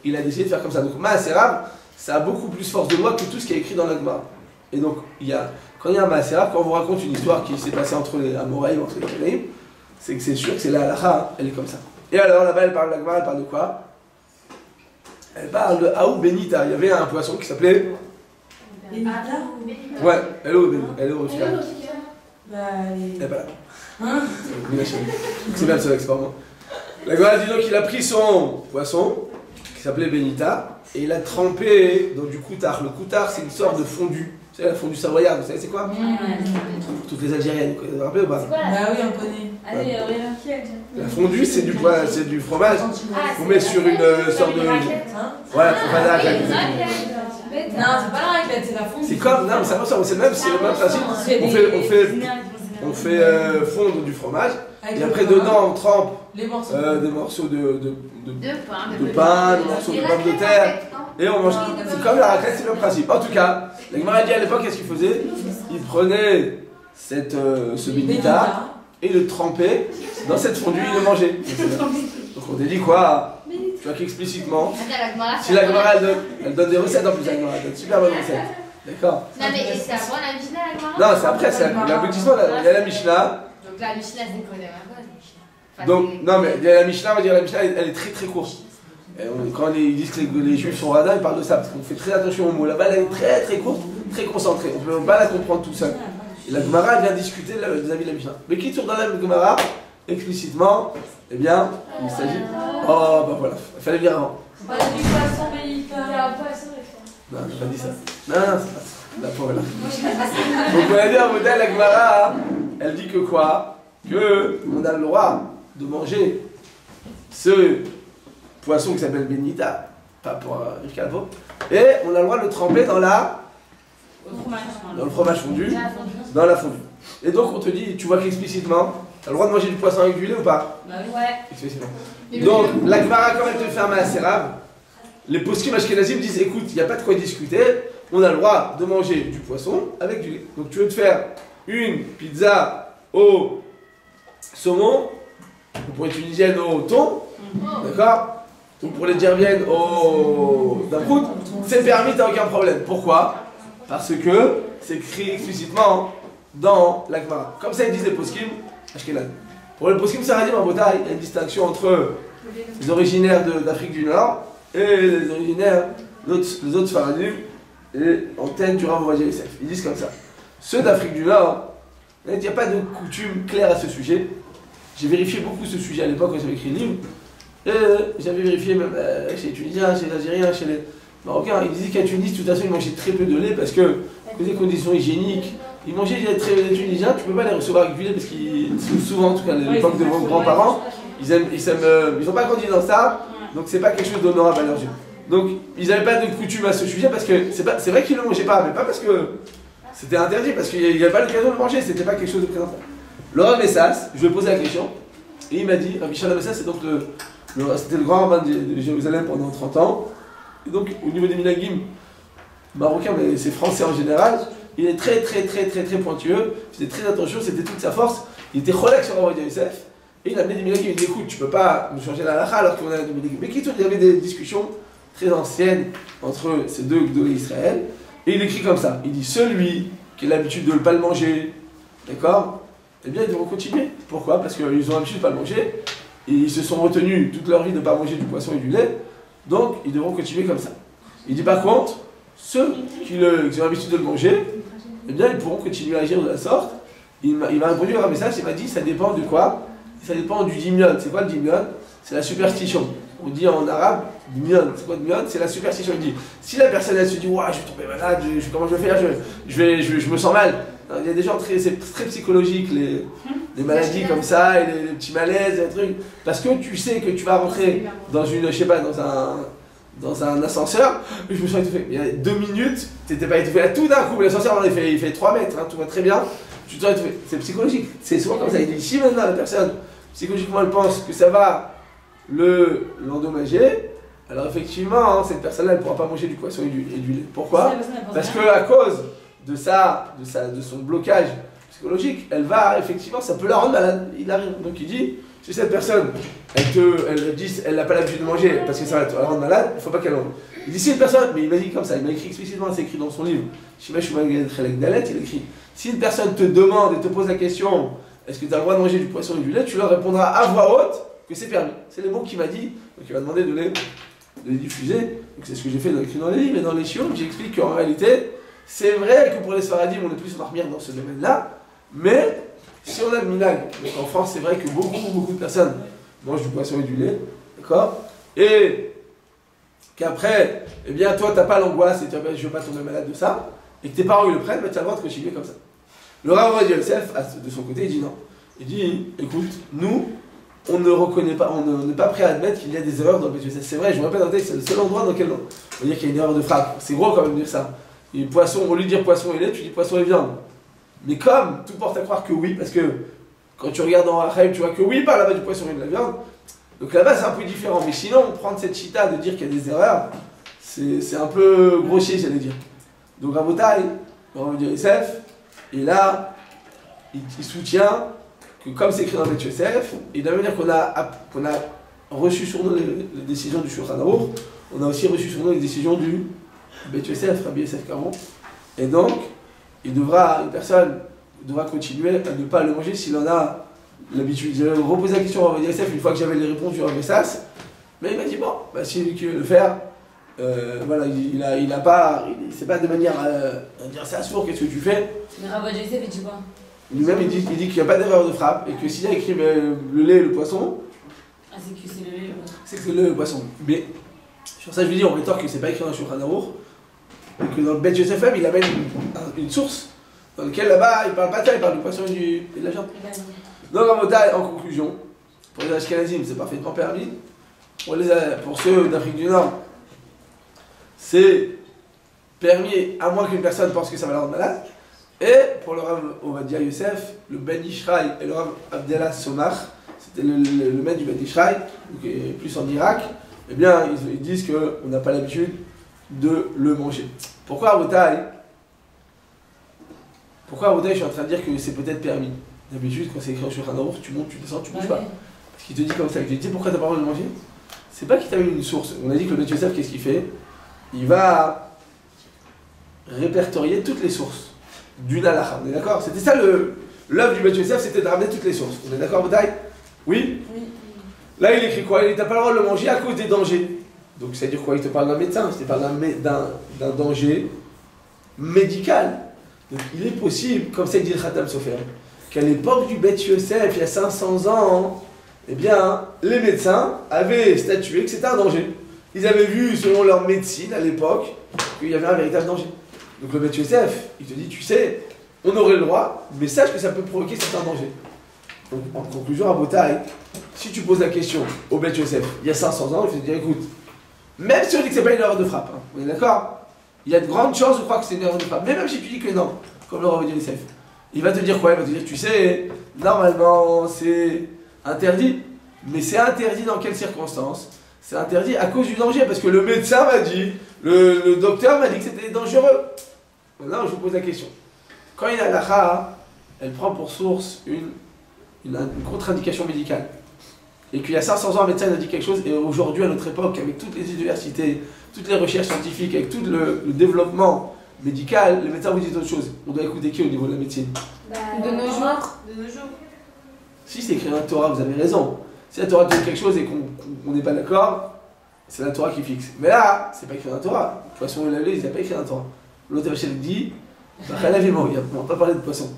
il a décidé de faire comme ça. Donc Maaserav, ça a beaucoup plus force de loi que tout ce qui est écrit dans la Gemara. Et donc, quand il y a un Maaserav, quand on vous raconte une histoire qui s'est passée entre les Amoraïm, entre les Kanaïm, c'est que c'est sûr que c'est la halakha, elle est comme ça. Et alors là-bas, elle parle de la Gemara, elle parle de quoi? Elle parle de Aou Benita. Il y avait un poisson qui s'appelait. Ouais, hello Benita. Hello Rufika. Elle est pas là. Hein? C'est bien, c'est avec moi. La Gemara dit donc qu'il a pris son poisson, qui s'appelait Benita, et il a trempé dans du koutar. Le koutar, c'est une sorte de fondue. Vous savez, la fondue savoyarde, vous savez c'est quoi? Toutes les Algériennes, vous vous rappelez ou pas? C'est quoi là? Bah oui, on connaît. Allez, La fondue, c'est du fromage. Vous mettez sur une sorte de. Hein? Ouais, faut pas de raclette. Non, c'est pas la raclette, c'est la fondue. C'est comme. Non, mais ça ressemble, c'est le même principe. On fait fondre du fromage. Et après, dedans, on trempe les morceaux. des morceaux de pain, des morceaux de pommes de terre. Et on mange. C'est comme la raclette, c'est le même principe. En tout cas, la Gemara dit à l'époque, qu'est-ce qu'il faisait? Il prenait ce Benita et le trempait dans cette fondue, il le mangeait. Donc on te dit quoi? Tu vois qu'explicitement, si la Gemara elle donne des recettes en plus, la Gemara elle donne super bonnes recettes. D'accord? Non, mais c'est avant la Mishnah, la Gemara? Non, c'est après, c'est l'aboutissement. Il y a la Mishnah. Donc la Mishnah, c'est quoi la bonne? Donc, non, mais il y a la Mishnah, on va dire la Mishnah, elle est très très courte. Et quand ils disent que les Juifs sont radins, ils parlent de ça, parce qu'on fait très attention aux mots. Là-bas, elle est très très courte, très concentrée. On ne peut pas la comprendre tout seul. Et la Gemara vient discuter vis-à-vis de la Mishnah. Mais qui tourne dans la Gemara, explicitement, eh bien, il s'agit. Oh, bah voilà, il fallait venir avant. Pas du poisson, Benita. Non, j'ai pas dit ça. Non, c'est pas ça. La pauvre là. Donc, on a dit un modèle, la Gemara, elle dit que quoi? Que on a le droit de manger ce poisson qui s'appelle Benita, pas pour Rivka Alpo, et on a le droit de le tremper dans le fromage fondu, dans la fondue. Et donc on te dit, tu vois qu'explicitement, tu as le droit de manger du poisson avec du lait ou pas? Ouais. Explicitement. Donc la Gemara, quand elle te fait un Maaserav, les poskim ashkenazim disent, écoute, il n'y a pas de quoi discuter, on a le droit de manger du poisson avec du lait. Donc tu veux te faire une pizza au saumon, ou pour les tunisiennes au thon, d'accord? Donc pour les djerviennes au daprout, c'est permis, t'as aucun problème. Pourquoi? Parce que c'est écrit explicitement dans la Gemara. Comme ça ils disent les poskim ashkenazim. Pour les poskim saradim en Bretagne, il y a une distinction entre les originaires d'Afrique du Nord et les originaires les autres faradim et en tête du Rav Ovadia Yosef. Ils disent comme ça. Ceux d'Afrique du Nord, il n'y a pas de coutume claire à ce sujet. J'ai vérifié beaucoup ce sujet à l'époque quand j'avais écrit le livre. Et j'avais vérifié même chez les Tunisiens, chez les Algériens, chez les Marocains. Ils disaient qu'à Tunis, de toute façon, ils mangeaient très peu de lait parce que, pour des conditions hygiéniques, ils mangeaient les Tunisiens, tu peux pas les recevoir avec du lait parce qu'ils, souvent, en tout cas à l'époque de vos grands-parents, ils n'ont pas grandi dans ça, donc c'est pas quelque chose d'honorable à leurs yeux. Donc ils n'avaient pas de coutume à ce sujet parce que c'est vrai qu'ils ne le mangeaient pas, mais pas parce que c'était interdit, parce qu'il n'y avait pas l'occasion de le manger, c'était pas quelque chose de présentable. Le Rav Messas, je lui ai posé la question, et il m'a dit, Rabbi Shalom Messas, c'est donc c'était le grand rabbin de Jérusalem pendant 30 ans, et donc au niveau des minagim marocains, mais c'est français en général, il est très pointueux, il faisait très attention, c'était toute sa force, il était relax sur Rav Ovadia Yosef, et il a amené des minagim, il dit écoute, tu peux pas nous changer la halakha alors qu'on a des minagim. Mais il y avait des discussions très anciennes entre ces deux gdolé Israël, et il écrit comme ça, il dit celui qui a l'habitude de ne pas le manger, d'accord, eh bien ils devront continuer. Pourquoi? Parce qu'ils ont l'habitude de ne pas le manger, et ils se sont retenus toute leur vie de ne pas manger du poisson et du lait, donc ils devront continuer comme ça. Il dit par contre, ceux qui ont l'habitude de le manger, eh bien ils pourront continuer à agir de la sorte. Il m'a répondu un message, il m'a dit ça dépend de quoi? Ça dépend du dimion. C'est quoi le dimion? C'est la superstition. On dit en arabe, dimion. C'est quoi le dimion? C'est la superstition. Il dit, si la personne elle se dit, ouah, je vais tomber malade, comment je vais faire, je me sens mal. Non, il y a des gens c'est très psychologique, les maladies comme ça, et les petits malaises, les trucs. Parce que tu sais que tu vas rentrer dans une, je sais pas, dans un ascenseur, je me sens étouffé. Il y a 2 minutes, tu n'étais pas étouffé là tout d'un coup, l'ascenseur il fait 3 mètres, hein, tout va très bien, tu te sens étouffé. C'est psychologique, c'est souvent comme ça. Il dit, si maintenant la personne, psychologiquement, elle pense que ça va l'endommager, alors effectivement, hein, cette personne-là, elle ne pourra pas manger du poisson et du lait. Pourquoi? Parce qu'à cause de son blocage psychologique, elle va, effectivement, ça peut la rendre malade. Il arrive. Donc il dit, si cette personne, elle n'a pas l'habitude de manger parce que ça va la rendre malade, il ne faut pas qu'elle mange. Il dit, si une personne, mais il m'a dit comme ça, il m'a écrit explicitement, c'est écrit dans son livre, Shimash Umagadchelek Dalet, il écrit, si une personne te demande et te pose la question, est-ce que tu as le droit de manger du poisson et du lait, tu leur répondras à voix haute que c'est permis. C'est les mots qu'il m'a dit, donc il m'a demandé de les diffuser. Donc c'est ce que j'ai fait écrit dans les livres et dans les chiots, j'explique qu'en réalité, c'est vrai que pour les Sfaradim, on est plus marmire dans ce domaine-là, mais si on a le minag, donc en France, c'est vrai que beaucoup de personnes mangent du poisson et du lait, d'accord? Et qu'après, eh bien, toi, tu n'as pas l'angoisse et tu dis, je ne veux pas tomber malade de ça, et que tes parents ils le prennent, bah, tu as le droit de continuer comme ça. Le Rav Ovadia Yosef, de son côté, il dit non. Il dit, écoute, nous, on ne reconnaît pas, on n'est pas prêt à admettre qu'il y a des erreurs dans le Beth Yosef. C'est vrai, je me rappelle dans le texte, c'est le seul endroit dans lequel on va dire qu'il y a une erreur de frappe. C'est gros quand même de dire ça. Et poisson, au lieu de dire poisson et lait, tu dis poisson et viande. Mais comme tout porte à croire que oui, parce que quand tu regardes dans Rachaim, tu vois que oui, par là-bas du poisson et de la viande. Donc là-bas, c'est un peu différent. Mais sinon, prendre cette chita de dire qu'il y a des erreurs, c'est un peu grossier, j'allais dire. Donc Rabotai, le Rav Ovadia Yosef, et là, il soutient que comme c'est écrit dans Beth Yosef, et de la manière qu'on a reçu sur nous les décisions du Shulchan Aruch, on a aussi reçu sur nous les décisions du Beth Yosef, Rabbi Yosef Karo. Et donc, une personne devra continuer à ne pas le manger s'il en a l'habitude. J'ai reposé la question à Rabbi Yosef une fois que j'avais les réponses du Rabbi Sass, mais il m'a dit bon, bah, s'il veut le faire, voilà, c'est pas de manière à dire ça sourd, qu'est-ce que tu fais? Mais Rabbi Yosef, il dit quoi? Lui-même, il dit qu'il n'y a pas d'erreur de frappe et que s'il y a écrit le lait et le poisson, c'est que c'est le lait et le poisson. C'est que c'est le lait et le poisson. Mais sur ça, je lui dis, on rétorque que c'est pas écrit dans le Shulchan Aruch, et que dans le Beth Yosef, il amène une source dans laquelle là-bas, il parle pas de ça, il parle du poisson et de la viande. Donc en conclusion, pour les Ashkenazim, c'est parfaitement permis. Pour ceux d'Afrique du Nord, c'est permis à moins qu'une personne pense que ça va la rendre malade. Et pour le Rav Ovadia Yosef, le Ben Ishraï et le Rav Abdallah Somach, c'était le maître du Ben Ishraï, plus en Irak, eh bien ils disent qu'on n'a pas l'habitude de le manger. Pourquoi Rabotai, je suis en train de dire que c'est peut-être permis? D'habitude, quand c'est écrit sur un Aruch, tu montes, tu descends, tu bouges pas. Parce qu'il te dit comme ça, il te dit, tu sais pourquoi t'as pas le droit de le manger? C'est pas qu'il t'a mis une source. On a dit que le Ben Yosef, qu'est-ce qu'il fait? Il va répertorier toutes les sources d'une halakha, on est d'accord? C'était ça l'œuvre du Ben Yosef, c'était de ramener toutes les sources. On est d'accord, Botaï? Oui? Oui. Là, il écrit quoi? Il t'a pas le droit de le manger à cause des dangers. Donc, ça veut dire quoi? Il te parle d'un médecin, il te parle d'un danger médical. Donc, il est possible, comme ça il dit le Khatam Sofer, qu'à l'époque du Ben Yosef, il y a 500 ans, eh bien, les médecins avaient statué que c'était un danger. Ils avaient vu, selon leur médecine à l'époque, qu'il y avait un véritable danger. Donc le Ben Yosef, il te dit, tu sais, on aurait le droit, mais sache que ça peut provoquer certains dangers. Donc en conclusion, à Botaï, si tu poses la question au Ben Yosef, il y a 500 ans, il te dire, écoute, même si on dit que c'est pas une erreur de frappe, hein, on est d'accord? Il y a de grandes chances de croire que c'est une erreur de frappe, mais même si tu dis que non, comme le Rav Yosef, il va te dire quoi? Il va te dire, tu sais, normalement c'est interdit, mais c'est interdit dans quelles circonstances? C'est interdit à cause du danger, parce que le médecin m'a dit, le docteur m'a dit que c'était dangereux. Maintenant, je vous pose la question. Quand une halakha, elle prend pour source une contre-indication médicale, et qu'il y a 500 ans, un médecin a dit quelque chose, et aujourd'hui, à notre époque, avec toutes les universités, toutes les recherches scientifiques, avec tout le développement médical, les médecins vous disent autre chose. On doit écouter qui au niveau de la médecine? De nos jours. Si c'est écrit dans la Torah, vous avez raison. Si la Torah dit quelque chose et qu'on n'est pas d'accord, c'est la Torah qui fixe. Mais là, c'est pas écrit dans la Torah. Le poisson et la lait, il n'y a pas écrit dans la Torah. L'autre Hachem dit, on va pas parler de poisson.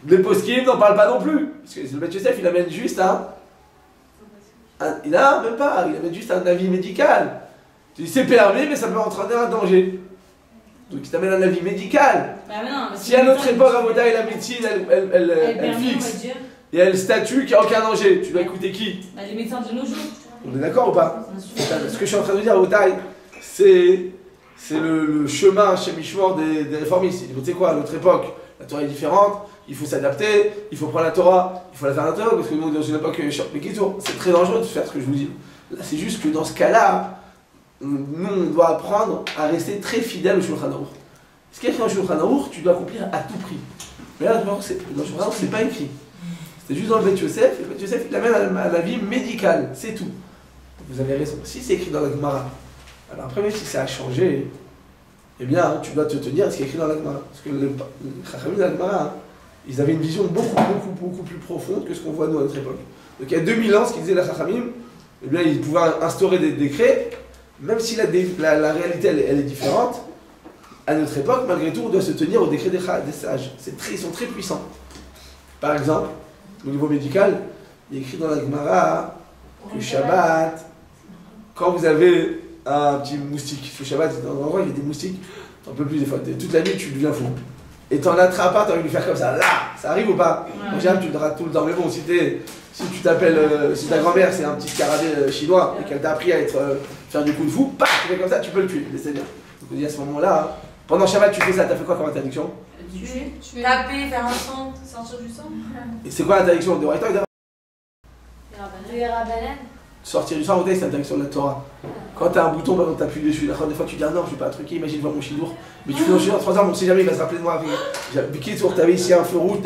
Les poskim n'en parlent pas non plus. Parce que le Ben Yosef, il amène juste il amène juste un avis médical. Tu dis, c'est permis, mais ça peut entraîner un danger. Donc il t'amène un avis médical. Bah non, si à notre époque, à Moda et la médecine, elle fixe. Et elle statue qu'il n'y a aucun danger. Tu dois écouter qui? Bah, les médecins de nos jours. On est d'accord ou pas? Ce que je suis en train de dire à Otaï, c'est le chemin chez Mishmor des réformistes. Tu sais quoi, à notre époque, la Torah est différente, il faut s'adapter, il faut prendre la Torah, il faut la faire à l'intérieur, parce que nous, dans une époque, c'est très dangereux de faire ce que je vous dis. Là, c'est juste que dans ce cas-là, nous, on doit apprendre à rester très fidèle au Shulchan Aruch. Ce qui est écrit dans le Shulchan Aruch, tu dois accomplir à tout prix. Mais là, dans le Shulchan, c'est pas écrit. C'était juste dans le Bet Yosef, et le Bet Yosef, il amène à la vie médicale, c'est tout. Vous avez raison. Si c'est écrit dans la Gemara, alors après, même si ça a changé, eh bien, tu dois te tenir à ce qui est écrit dans la Gemara. Parce que les Chachamim de la Gemara, ils avaient une vision beaucoup plus profonde que ce qu'on voit nous à notre époque. Donc il y a 2000 ans, ce qu'ils disaient les Chachamim, eh bien, ils pouvaient instaurer des décrets, même si la réalité elle est différente. À notre époque, malgré tout, on doit se tenir au décret des sages. Ils sont très puissants. Par exemple, au niveau médical, il est écrit dans la Gemara que Shabbat, quand vous avez un petit moustique, ce Shabbat, dans un endroit, il y a des moustiques, t'en peux plus des fois, toute la nuit tu deviens fou. Et t'en attrapes pas, t'as envie de lui faire comme ça, là, ça arrive ou pas? En général, tu le rates tout le temps, mais bon, si tu t'appelles, si ta grand-mère c'est un petit scarabée chinois et qu'elle t'a appris à faire du coup de fou, paf, tu fais comme ça, tu peux le tuer, c'est bien. Donc on dit à ce moment-là, pendant Shabbat tu fais ça, t'as fait quoi comme interdiction? Tuer, taper, faire un sang, sortir du sang. Et c'est quoi l'interdiction de Raïta et de Rabbanan. Sortir du sang, c'est l'interdiction de la Torah. Quand t'as un bouton, bah, t'appuies dessus. Des fois tu dis ah non, je vais pas truquer, imagine voir mon chidour. Mais tu fais mon chidour, 3 ans, on sait jamais, il va se rappeler de moi. Biki tour, t'avais ici un feu rouge,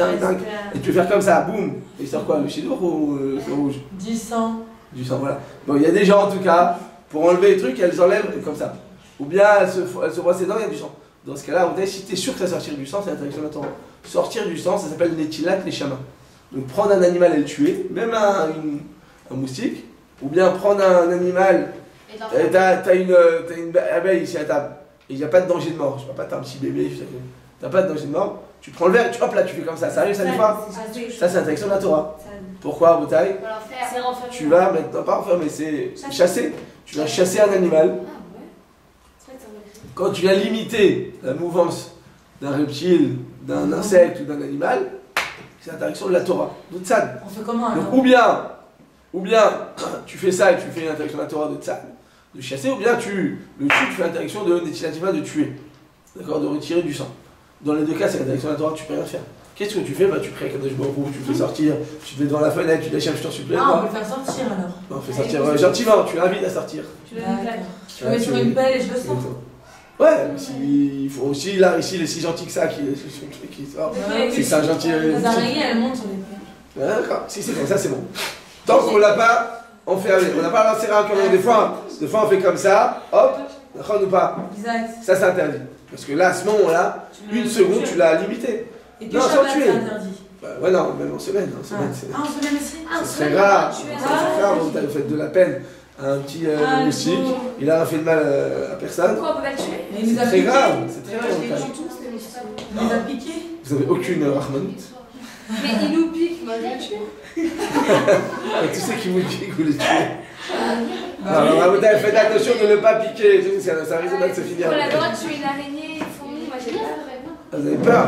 et tu veux faire comme ça, boum. Et il sort quoi, le chidour ou le feu rouge? Du sang. Du sang, voilà. Bon, il y a des gens en tout cas, pour enlever les trucs, elles enlèvent comme ça. Ou bien elles se brossent les dents, il y a du sang. Dans ce cas-là, si t'es sûr que ça va sortir du sang, c'est l'interdiction de la Torah. Sortir du sang, ça s'appelle Netilat les chamas. Donc prendre un animal et le tuer, même un moustique, ou bien prendre un animal, t'as une abeille ici à table, et il n'y a pas de danger de mort, je sais pas, t'as un petit bébé, t'as pas de danger de mort, tu prends le verre et hop là, tu fais comme ça arrive ça des fois? Ça c'est l'interdiction de la Torah. Pourquoi, Boutaï? Tu vas maintenant, pas enfermer, c'est chasser, tu vas chasser un animal. Quand tu viens limiter la mouvance d'un reptile, d'un insecte ou d'un animal, c'est l'interdiction de la Torah. On fait comment alors? Donc, ou bien tu fais ça et tu fais l'interdiction de la Torah de tzad, de chasser, ou bien tu le tues, tu fais l'interdiction de netilativa, de tuer, d'accord, de retirer du sang. Dans les deux cas, c'est l'interdiction de la Torah, tu peux rien faire. Qu'est-ce que tu fais? Bah, tu pries à Kadosh Baruch Hu, tu le fais sortir, tu te mets devant la fenêtre, tu lâches un jeton supplément. Ah, on peut le faire sortir alors. Non, on fait sortir gentiment, tu l'invites à sortir. Tu le mets sur une pelle et je le sens. Ouais, mais il faut aussi, là, ici, il est si gentil que ça, qui sort. Si c'est un gentil. Les araignées, elles montent sur les pelles. Ouais, d'accord, si c'est comme ça, c'est bon. Tant qu'on l'a pas enfermé, on n'a pas lancé un comme des fois on fait comme ça, hop, d'accord ou pas? Exact. Ça, c'est interdit. Parce que là, à ce moment-là, une seconde, tu l'as limité. Et que Shabbat, c'est interdit. Bah, ouais, non, même en semaine. En semaine, en semaine aussi? C'est très grave. C'est très grave, vous avez fait de la peine à un petit moustique, il a fait de mal à personne. Pourquoi on peut pas le tuer? C'est très grave, c'est très grave. Il nous a piqué. Vous avez aucune rahmanut. Mais il nous pique, moi je le tue. Tu sais qui vous pique, vous les tuez. Alors, vous avez fait attention de ne pas piquer, ça risque de se finir. On a le droit de tuer une araignée, une fourmi, moi j'ai peur. Vous avez peur?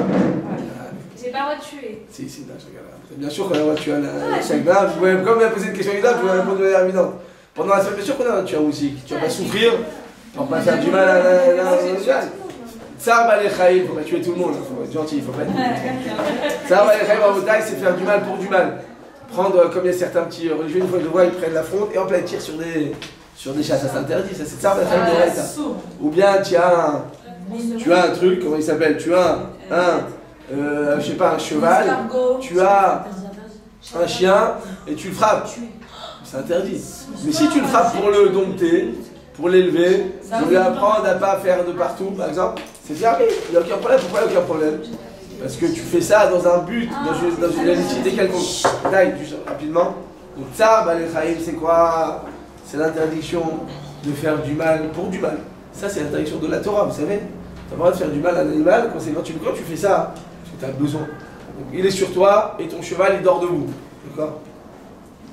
J'ai pas le droit de tuer. Si, non, je regarde. Bien sûr qu'on a le droit de tuer un chagrin. Comme vous avez posé une question évidente, vous pouvez répondre de manière évidente. Pendant la semaine, bien sûr qu'on a le droit de tuer un moustique. Tu vas pas souffrir, tu vas pas faire du mal à l'animal. Tsar Balechayim, il ne faut pas tuer tout le monde, il faut être gentil, il ne faut pas être. Tsar Balechayim en bataille, c'est faire du mal pour du mal. Prendre, comme il y a certains petits religieux, une fois qu'ils le voient, ils prennent la fronde et hop là ils tirent sur des chats, ça c'est interdit, ça c'est Tsar Balechayim de Reta. Ou bien tu as un truc, comment il s'appelle? Tu as je sais pas, un cheval, tu as un chien et tu le frappes. C'est interdit. Mais si tu le frappes pour le dompter, pour l'élever, pour lui apprendre à ne pas faire de partout, par exemple, c'est bien, il n'y a aucun problème. Pourquoi il n'y a aucun problème? Parce que tu fais ça dans un but, dans une utilité quelconque. Taille, rapidement. Donc, Tsar Balechayim, c'est quoi? C'est l'interdiction de faire du mal pour du mal. Ça, c'est l'interdiction de la Torah, vous savez. Tu n'as pas le droit de faire du mal à un animal quand tu fais ça, parce que tu as besoin. Donc, il est sur toi et ton cheval, il dort debout. D'accord?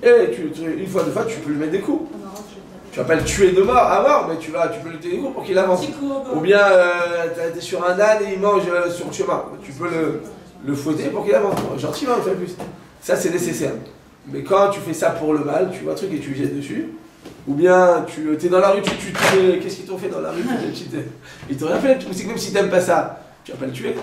Et une fois, deux fois, tu peux lui mettre des coups. Tu vas pas le tuer de mort à mort, mais tu peux lui donner des coups pour qu'il avance. Ou bien tu es sur un âne et il mange sur le chemin. Tu peux le fouetter pour qu'il avance. Gentiment, on fait plus. Ça, c'est nécessaire. Mais quand tu fais ça pour le mal, tu vois un truc et tu jettes dessus. Ou bien tu es dans la rue, qu'est-ce qu'ils t'ont fait dans la rue? Ils t'ont rien fait. C'est même si tu n'aimes pas ça, tu vas pas le tuer.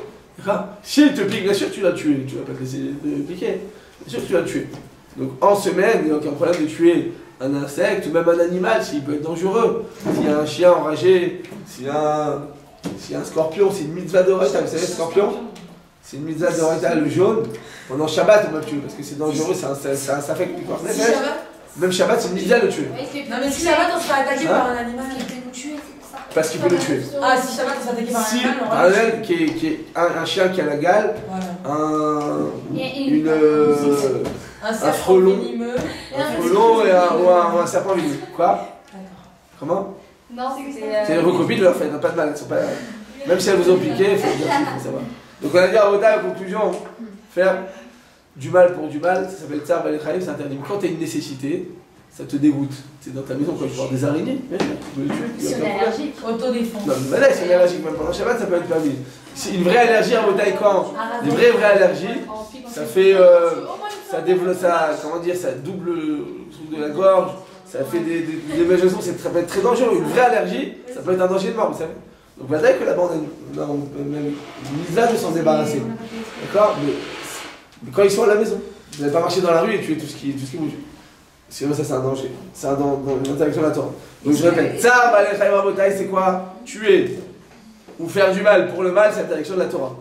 S'il te pique, bien sûr tu vas le tuer. Tu vas pas te laisser piquer. Bien sûr que tu vas le tuer. Donc en semaine, il n'y a aucun problème de tuer un insecte ou même un animal s'il peut être dangereux. S'il y a un chien enragé, s'il y a un scorpion, c'est une mitzvah de Reta, vous savez, le scorpion, c'est une mitzvah de Horeta, le jaune. Pendant Shabbat, on va le tuer parce que c'est dangereux, ça fait que quoi. Si Shabbat. Même Shabbat, c'est une mitzvah de le tuer. Non, mais si Shabbat, on se fait attaquer par un animal. Parce qu'il peut le tuer. Ah, si Shabbat, on se fait attaquer par un Si, animal, on par exemple, qui est un chien qui a la gale, un frelon, ou un serpent venimeux. Quoi? Comment? Non, C'est vos copines, leur faites pas de mal. Elles sont pas... Même si elles vous ont piqué, il faut dire qu'il faut savoir. Donc on a dit à Roda, en conclusion, faire du mal pour du mal, ça s'appelle Tsar Balechayim, c'est interdit. Quand tu as une nécessité, ça te dégoûte. C'est dans ta maison, quand tu vois des araignées, tu peux les tuer. Si on est allergique. Autodéfense. Non, mais là, si on est allergique, même pendant Shabbat, ça peut être permis. Si une vraie allergie à Roda, quand des vraies allergies, ça fait. Ça développe, comment dire, ça double le truc de la gorge, ça fait des mégations, ça peut être très dangereux. Une vraie allergie, ça peut être un danger de mort, vous savez. Donc voilà que là-bas, on a même une mise là de s'en débarrasser. D'accord, mais quand ils sont à la maison, vous n'allez pas marcher dans la rue et tuer tout ce qui bouge. Sinon, ça c'est un danger. C'est une interaction de la Torah. Donc je répète, Tsar Balechayim Rabotai, c'est quoi? Tuer ou faire du mal pour le mal, c'est l'interaction de la Torah.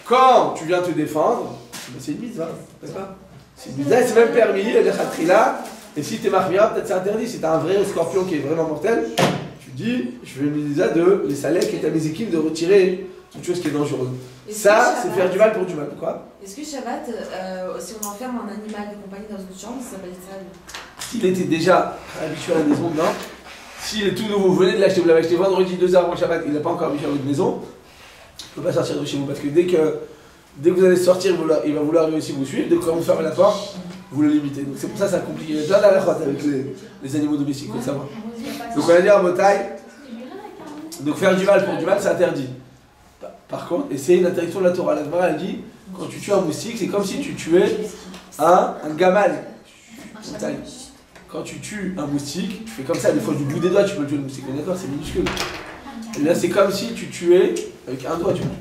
Quand tu viens te défendre, c'est une mitzvah, n'est-ce pas? C'est une mitzvah, c'est même permis, il y a des khatrila. Et si t'es marmira, peut-être c'est interdit. Si t'as un vrai scorpion qui est vraiment mortel, tu dis, je fais une mitzvah de les saleks et ta mézikim de retirer toute chose qui est dangereuse. Ça, c'est faire du mal pour du mal. Quoi? Est-ce que Shabbat, si on enferme un animal de compagnie dans une chambre, ça s'appelle ça? S'il était déjà habitué à la maison, non. S'il est tout nouveau, vous venez de l'acheter, vous l'avez acheté vendredi 2 heures avant Shabbat, il n'a pas encore habitué à votre maison, il ne peut pas sortir de chez vous parce que dès que vous allez sortir, il va vouloir lui aussi vous suivre. Dès que vous fermez la porte, vous le limitez. Donc c'est pour ça que ça complique. Il y a plein d'alakhot avec les animaux domestiques, il faut le savoir. Donc on va dire à Motaï, donc faire du mal pour du mal, c'est interdit. Par contre, et c'est une interdiction de la Torah. La Gemara elle dit, quand tu tues un moustique, c'est comme si tu tuais un gamal. Motaï. Quand tu tues un moustique, tu fais comme ça, des fois du bout des doigts tu peux tuer le moustique, d'accord, c'est minuscule. Et là c'est comme si tu tuais, avec un doigt tu vois.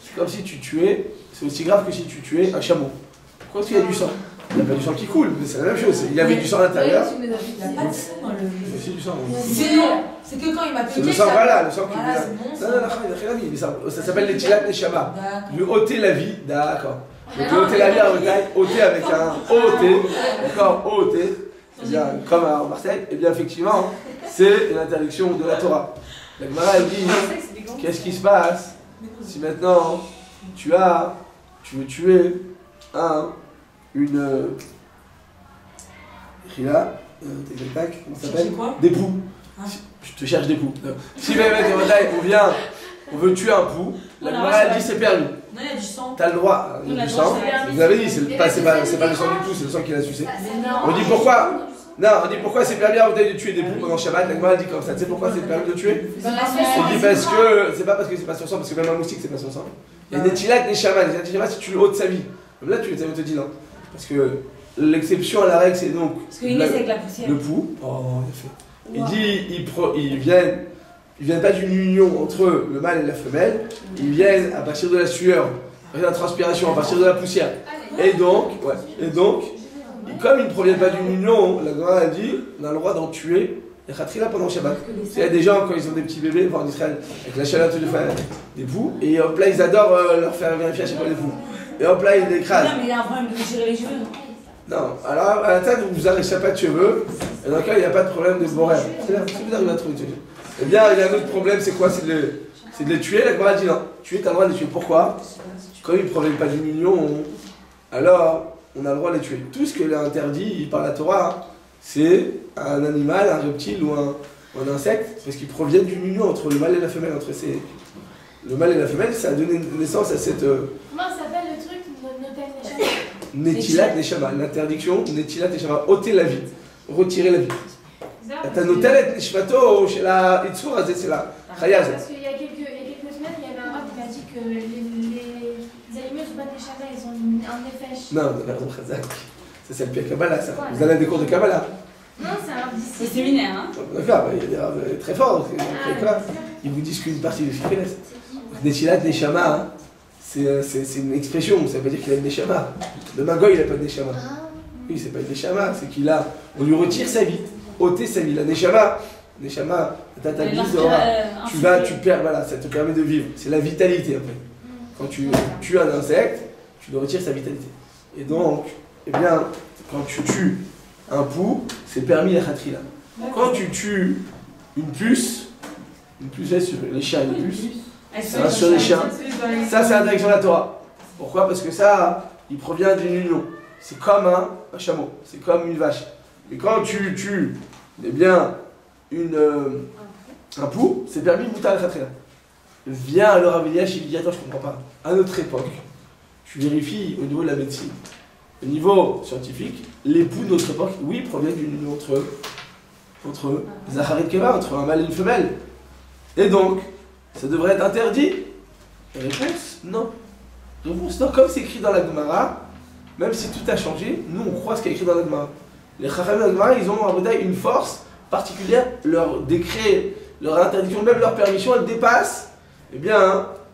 C'est comme si tu tuais, c'est aussi grave que si tu tuais un chameau. Pourquoi? Parce qu'il y a du sang. Il n'y a pas du sang qui coule, mais c'est la même chose. Il y avait du sang à l'intérieur. Il n'y a pas de sang dans le. C'est du sang. C'est que quand il m'a piqué. C'est le sang, voilà, le sang qui voilà, vient. Non, ça s'appelle les tilat les shama. Lui ôter la vie, d'accord. Donc ôter la vie à ôter avec un OT, d'accord, OT. C'est-à-dire, comme à Marseille, et bien effectivement, c'est une interdiction de la Torah. La Gemara elle dit, qu'est-ce qui se passe si maintenant tu veux tuer une Rila, comment ça s'appelle? Des poux. Je te cherche des poux. Si on veut tuer un pou, la Gemara elle dit c'est permis. Non, il y a du sang. T'as le droit, il y a du sang. Vous avez dit, c'est pas le sang du tout, c'est le sang qu'il a sucé. On dit pourquoi? Non, on dit pourquoi c'est permis à de tuer des poux pendant Shabbat. La Gemara dit comme ça. Tu sais pourquoi c'est permis de tuer? On dit parce que c'est pas parce que c'est pas son sang, parce que même un moustique c'est pas son sang. Il y a des tilat, des shaman. Les tilat, si tu ôtes sa vie. Là tu te dis non. Parce que l'exception à la règle c'est donc le pou. Oh, il dit ils viennent pas d'une union entre le mâle et la femelle, ils viennent à partir de la sueur, à partir de la transpiration, à partir de la poussière. Et donc, comme ils ne proviennent pas d'une union, la Gemara a dit, on a le droit d'en tuer les khatrila pendant Shabbat. Il y a des gens, quand ils ont des petits bébés, en Israël, avec la chaleur des poux, et hop là ils adorent leur faire vérifier à chaque fois les poux. Et hop là ils l'écrasent. Non, mais il y a un problème de tirer les cheveux. Non, alors à la tête vous n'arrivez pas de cheveux, et dans le cas il n'y a pas de problème de borer. C'est là, si vous arrivez à trouver des cheveux. Eh bien, il y a un autre problème, c'est quoi? C'est de les tuer. La Gemara dit non. Tuer, tu as le droit de les tuer. Pourquoi? Quand ils ne proviennent pas d'une union, alors on a le droit de les tuer. Tout ce que est interdit par la Torah, c'est un animal, un reptile ou un insecte, parce qu'ils proviennent d'une union entre le mâle et la femelle. Le mâle et la femelle, ça a donné naissance à cette. Comment s'appelle le truc? Netilat Neshama. L'interdiction, Netilat Neshama. ôter la vie. Retirer la vie. אתה נוטל את נשמתו של היצור הזה, של החיה הזאת. Parce qu'il y a quelques semaines, il y avait un rap qui a dit que les animaux sont pas des chamas, ils ont un nefesh. Non, pardon, Khazak. Ça c'est le pire Kabbalah, ça. Vous allez à des cours de Kabbalah. Non, c'est un rap d'ici. C'est séminaire, hein. D'accord, il y a des rabbins très forts. Ils vous disent qu'une partie de Ficheles. Netilat Neshama, c'est une expression, ça veut dire qu'il a une Neshama. Le Magoy, il n'a pas de Neshama. Oui, c'est pas une Neshama, c'est on lui retire sa vie. ôter sa vie. La Neshama, t'as ta vie, tu perds, voilà, ça te permet de vivre. C'est la vitalité après. Quand tu tues un insecte, tu lui retires sa vitalité. Et donc, eh bien, quand tu tues un pou, c'est permis la khatrila. Quand tu tues une puce sur les chiens et les puces, ça sur les chiens, ça c'est l'interdiction de la Torah. Pourquoi? Parce que ça, il provient d'une union. C'est comme un chameau, c'est comme une vache. Et quand tu tues, eh bien, un pou, c'est permis moutar la khatrila. Vient le Rav Eliash, il dit attends, je comprends pas. À notre époque, tu vérifies au niveau de la médecine, au niveau scientifique, les poux de notre époque, oui, proviennent d'une union entre Zachar et Keva, entre un mâle et une femelle. Et donc, ça devrait être interdit? Réponse, non. Réponse, non. Comme c'est écrit dans la Gemara, même si tout a changé, nous on croit ce qui est écrit dans la Gemara. Les Chachamim de la Gemara, ils ont en une force particulière, leur décret, leur interdiction, même leur permission, elle dépasse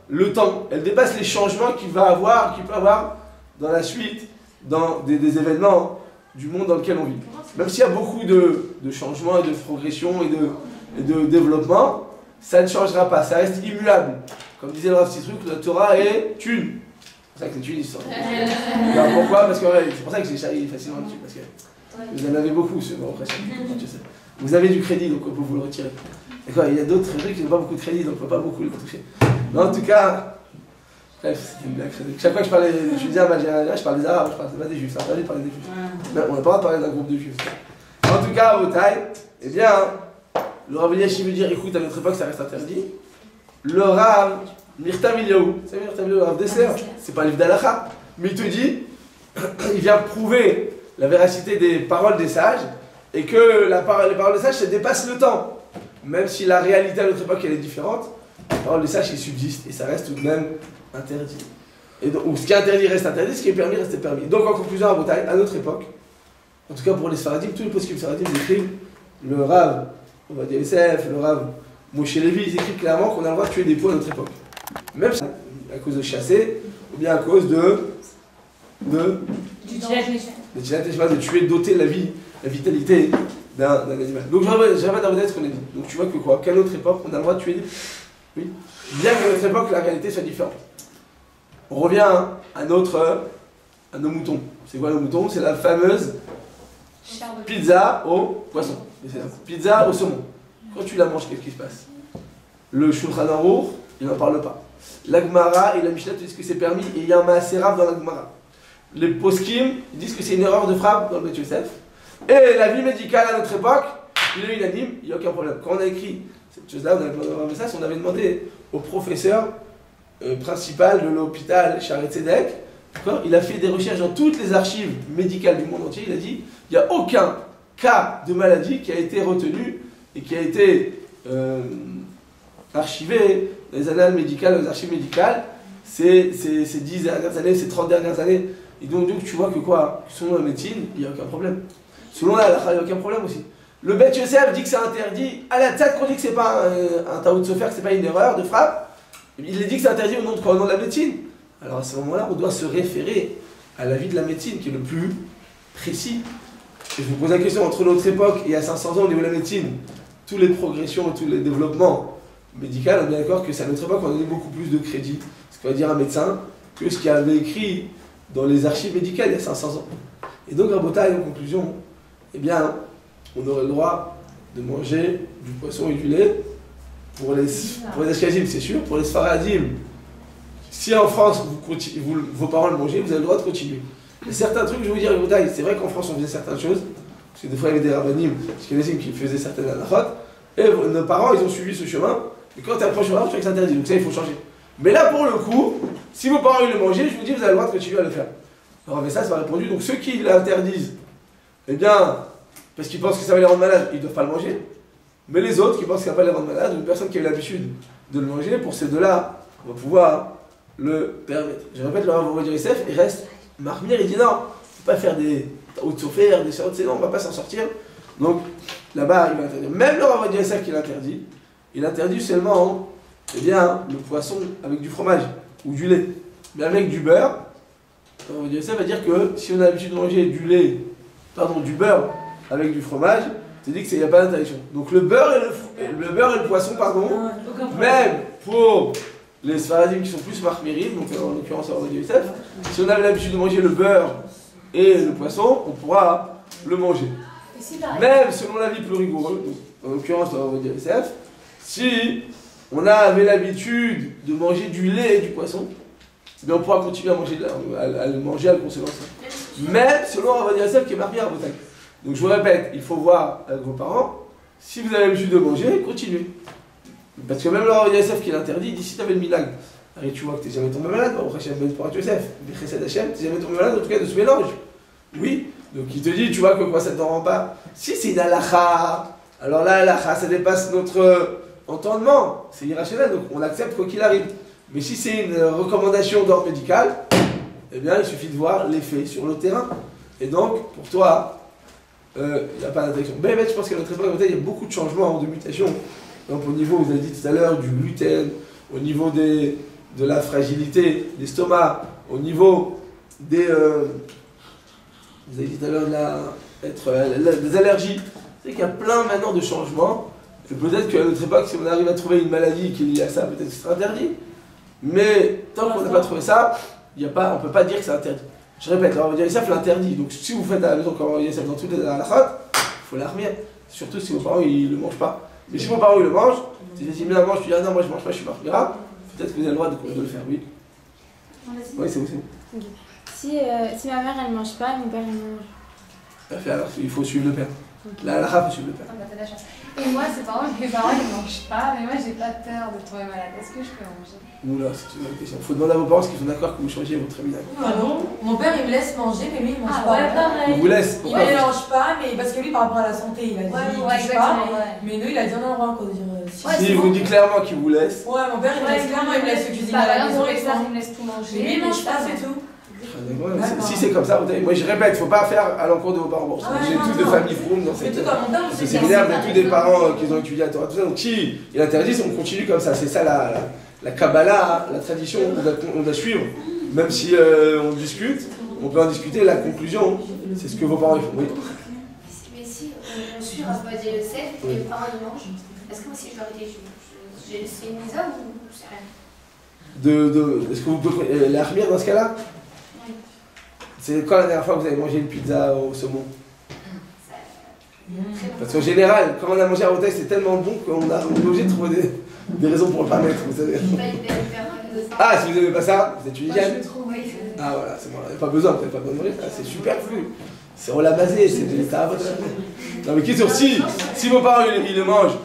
le temps. Elle dépasse les changements qu'il peut avoir dans la suite, dans des événements du monde dans lequel on vit. Même s'il y a beaucoup de changements et de progression et de développement, ça ne changera pas, ça reste immuable. Comme disait le Rav Sitruk, la Torah est une. C'est pour ça que c'est une histoire. Alors pourquoi? Parce que c'est pour ça que j'ai charrié facilement dessus, parce que vous en avez beaucoup, ce mot presque. Vous avez du crédit, donc on peut vous le retirer. D'accord, il y a d'autres trucs qui n'ont pas beaucoup de crédit, donc on ne peut pas beaucoup les toucher. Mais en tout cas, bref, c'était une blague. Chaque fois que je disais à Magéria, je parle des Arabes, je parle pas des Juifs, ça va parler des Juifs. Mais on n'a pas le droit de parler d'un groupe de Juifs. En tout cas, au taille, eh bien, le Rav Eliash veut dire écoute, à notre époque, ça reste interdit. Le Rav Mirtam Eliyahu, c'est Mirtam Eliyahu, le Rav Dessler, c'est pas un livre d'Alacha, mais il te dit, il vient prouver la véracité des paroles des sages et que les paroles des sages, ça dépasse le temps. Même si la réalité à notre époque elle est différente, les paroles des sages, elles subsistent et ça reste tout de même interdit. Et donc, ou ce qui est interdit reste interdit, ce qui est permis reste permis. Donc en conclusion, à notre époque, en tout cas pour les Sfaradim, tous les poskim Sfaradim écrivent, le Rav Ovadia Yosef, le Rav Moshe Levi, ils écrivent clairement qu'on a le droit de tuer des poux à notre époque. Même à cause de chasser, ou bien à cause de tuer, doter la vitalité d'un animal. Donc je répète à vous ce qu'on a dit. Donc tu vois que quoi? Qu'à notre époque, on a le droit de tuer des... Oui. Bien qu'à notre époque, la réalité soit différente. On revient à nos moutons. C'est quoi nos moutons? C'est la fameuse pizza au poisson. Pizza au saumon. Quand tu la manges, qu'est-ce qui se passe? Le Shulchan Aruch, il n'en parle pas. La Gemara et la Mishnah te disent que c'est permis et il y a un Maaserav dans la Gemara. Les poskim ils disent que c'est une erreur de frappe dans le Bet Yosef. Et la vie médicale à notre époque, il est unanime, il n'y a aucun problème. Quand on a écrit cette chose-là, on avait demandé au professeur principal de l'hôpital Shaare Zedek, il a fait des recherches dans toutes les archives médicales du monde entier, il a dit il n'y a aucun cas de maladie qui a été retenu et qui a été archivé dans les annales médicales, dans les archives médicales, ces 10 dernières années, ces 30 dernières années. Et donc tu vois que quoi, selon la médecine, il n'y a aucun problème. Selon la halakha, il n'y a aucun problème aussi. Le Bet Yosef dit que c'est interdit, à la tête qu'on dit que c'est pas un taout de se faire, que c'est pas une erreur de frappe, il est dit que c'est interdit au nom de quoi? Au nom de la médecine. Alors à ce moment-là, on doit se référer à l'avis de la médecine qui est le plus précis. Et je vous pose la question, entre notre époque et il y a 500 ans au niveau de la médecine, toutes les progressions, tous les développements médicaux, on est bien d'accord que c'est à notre époque qu'on donnait beaucoup plus de crédit, ce qu'on va dire un médecin, que ce qu'il avait écrit dans les archives médicales il y a 500 ans. Et donc, Rabotai, en conclusion, eh bien, on aurait le droit de manger du poisson et du lait pour les Ashkenazim, c'est sûr. Pour les Sfaradim, si en France, vos parents le mangeaient, vous avez le droit de continuer. Il y a certains trucs, je vais vous dire, Rabotai, c'est vrai qu'en France, on faisait certaines choses, parce que des fois, il y avait des rabbanim, Ashkenazim qui faisaient certaines halachot, et nos parents, ils ont suivi ce chemin, et quand tu approches le chemin, tu vois que c'est interdit, donc ça, il faut changer. Mais là, pour le coup, si vos parents ils le mangeaient, je vous dis, vous avez le droit de continuer à le faire. Alors, mais ça m'a répondu. Donc, ceux qui l'interdisent, eh bien, parce qu'ils pensent que ça va les rendre malades, ils ne doivent pas le manger. Mais les autres qui pensent que ça va pas les rendre malades, ou une personne qui a eu l'habitude de le manger, pour ces deux-là, on va pouvoir le permettre. Je répète, le Rav Ovadia Yosef, il reste marmire, il dit non, il ne faut pas faire des hautes souffert, des sortes, c'est non, on ne va pas s'en sortir. Donc, là-bas, il va interdire. Même le Rav Ovadia Yosef qui l'interdit, il interdit seulement, eh bien, le poisson avec du fromage ou du lait. Mais avec du beurre, ça veut dire que si on a l'habitude de manger du beurre avec du fromage, c'est dit qu'il n'y a pas d'interdiction. Donc le beurre et le poisson, même pour les Sfaradim qui sont plus marmirim, donc en l'occurrence Rabbi Yosef, si on avait l'habitude de manger le beurre et le poisson, on pourra le manger. Même selon l'avis plus rigoureux, donc, en l'occurrence Rabbi Yosef, si on avait l'habitude de manger du lait et du poisson, mais on pourra continuer à le manger, à le consommer ensemble. Même selon Rabbi Yosef qui est marmir à Botaï. Donc je vous répète, il faut voir avec vos parents, si vous avez l'habitude de manger, continuez. Parce que même le Rabbi Yosef qui l'interdit, il dit si tu avais le milag, allez, tu vois que tu n'es jamais tombé malade, au Hachem Ben Porat Yosef, Bechesed Hachem, tu n'es jamais tombé malade en tout cas de ce mélange. Oui, donc il te dit, tu vois que quoi ça ne t'en rend pas. Si c'est une halakha, alors là, halakha, ça dépasse notre entendement, c'est irrationnel, donc on accepte quoi qu'il arrive. Mais si c'est une recommandation d'ordre médical, eh bien il suffit de voir l'effet sur le terrain. Et donc, pour toi, il n'y a pas d'interdiction. Mais je pense qu'à notre époque, il y a beaucoup de changements, de mutations. Donc au niveau, vous avez dit tout à l'heure, du gluten, au niveau de la fragilité de l'estomac, au niveau des... vous avez dit tout à l'heure des allergies. C'est qu'il y a plein maintenant de changements. Et peut-être qu'à notre époque, si on arrive à trouver une maladie qui est liée à ça, peut-être que ce sera interdit. Mais tant qu'on n'a pas trouvé ça, on ne peut pas dire que c'est interdit. Je répète, alors Rabbi Yosef l'interdit. Donc si vous faites à la maison comme Rabbi Yosef dans toutes les halachot, il faut la remettre. Surtout si vos parents ne le mangent pas. Mais si vos parents ils le mangent, si tu dis bien mange, tu dis ah non moi je mange pas, je suis marmira, peut-être que vous avez le droit de le faire, oui. Oui, c'est vous. Okay. Si ma mère elle mange pas, mon père il mange. Parfait, alors il faut suivre le père. La halakha, il faut suivre le père. Ah bah t'as la chance. Et moi, mes parents ils mangent pas, mais moi j'ai pas peur de tomber malade. Est-ce que je peux manger? Oula, c'est une bonne question. Il faut demander à vos parents s'ils sont d'accord que vous changiez votre vinaigre. Ah non, mon père il me laisse manger, mais lui il mange pas. Ouais, pareil. Il vous laisse. Il mélange pas, mais parce que lui par rapport à la santé, il a dit il touche pas. Ouais. Mais nous il a dit non, on va dire Si il vous dit clairement qu'il vous laisse. Ouais, mon père il me laisse clairement, il me laisse cuisiner à la maison et tout. Il me laisse tout manger. Lui il mange pas, c'est tout. Si c'est comme ça, moi je répète, il ne faut pas faire à l'encontre de vos parents. J'ai tous de familles froum dans C'est tout comme mon père. ce séminaire, mais tous des parents qui ont étudié à Torah, tout ça. Donc si il interdit, on continue comme ça. C'est ça la Kabbalah, la tradition qu'on doit suivre. Même si on discute, on peut en discuter. La conclusion, c'est ce que vos parents font. Oui. Mais si on suit Rabbi Yosef et les parents ils mangent, est-ce que moi si je leur dis c'est une mise ou c'est rien? Est-ce que vous pouvez la remettre dans ce cas-là? Oui. C'est quand la dernière fois que vous avez mangé une pizza au saumon? Parce qu'en général, quand on a mangé à Rotaï, c'est tellement bon qu'on est obligé de trouver des raisons pour ne pas mettre, vous savez. Ah, si vous n'aimez pas ça, vous êtes tunisienne? Ah voilà, c'est bon, il n'y a pas besoin, vous n'avez pas besoin de manger, c'est superflu. C'est relabasé, c'est des états à votre... Non mais qui sur si vos parents ils le mangent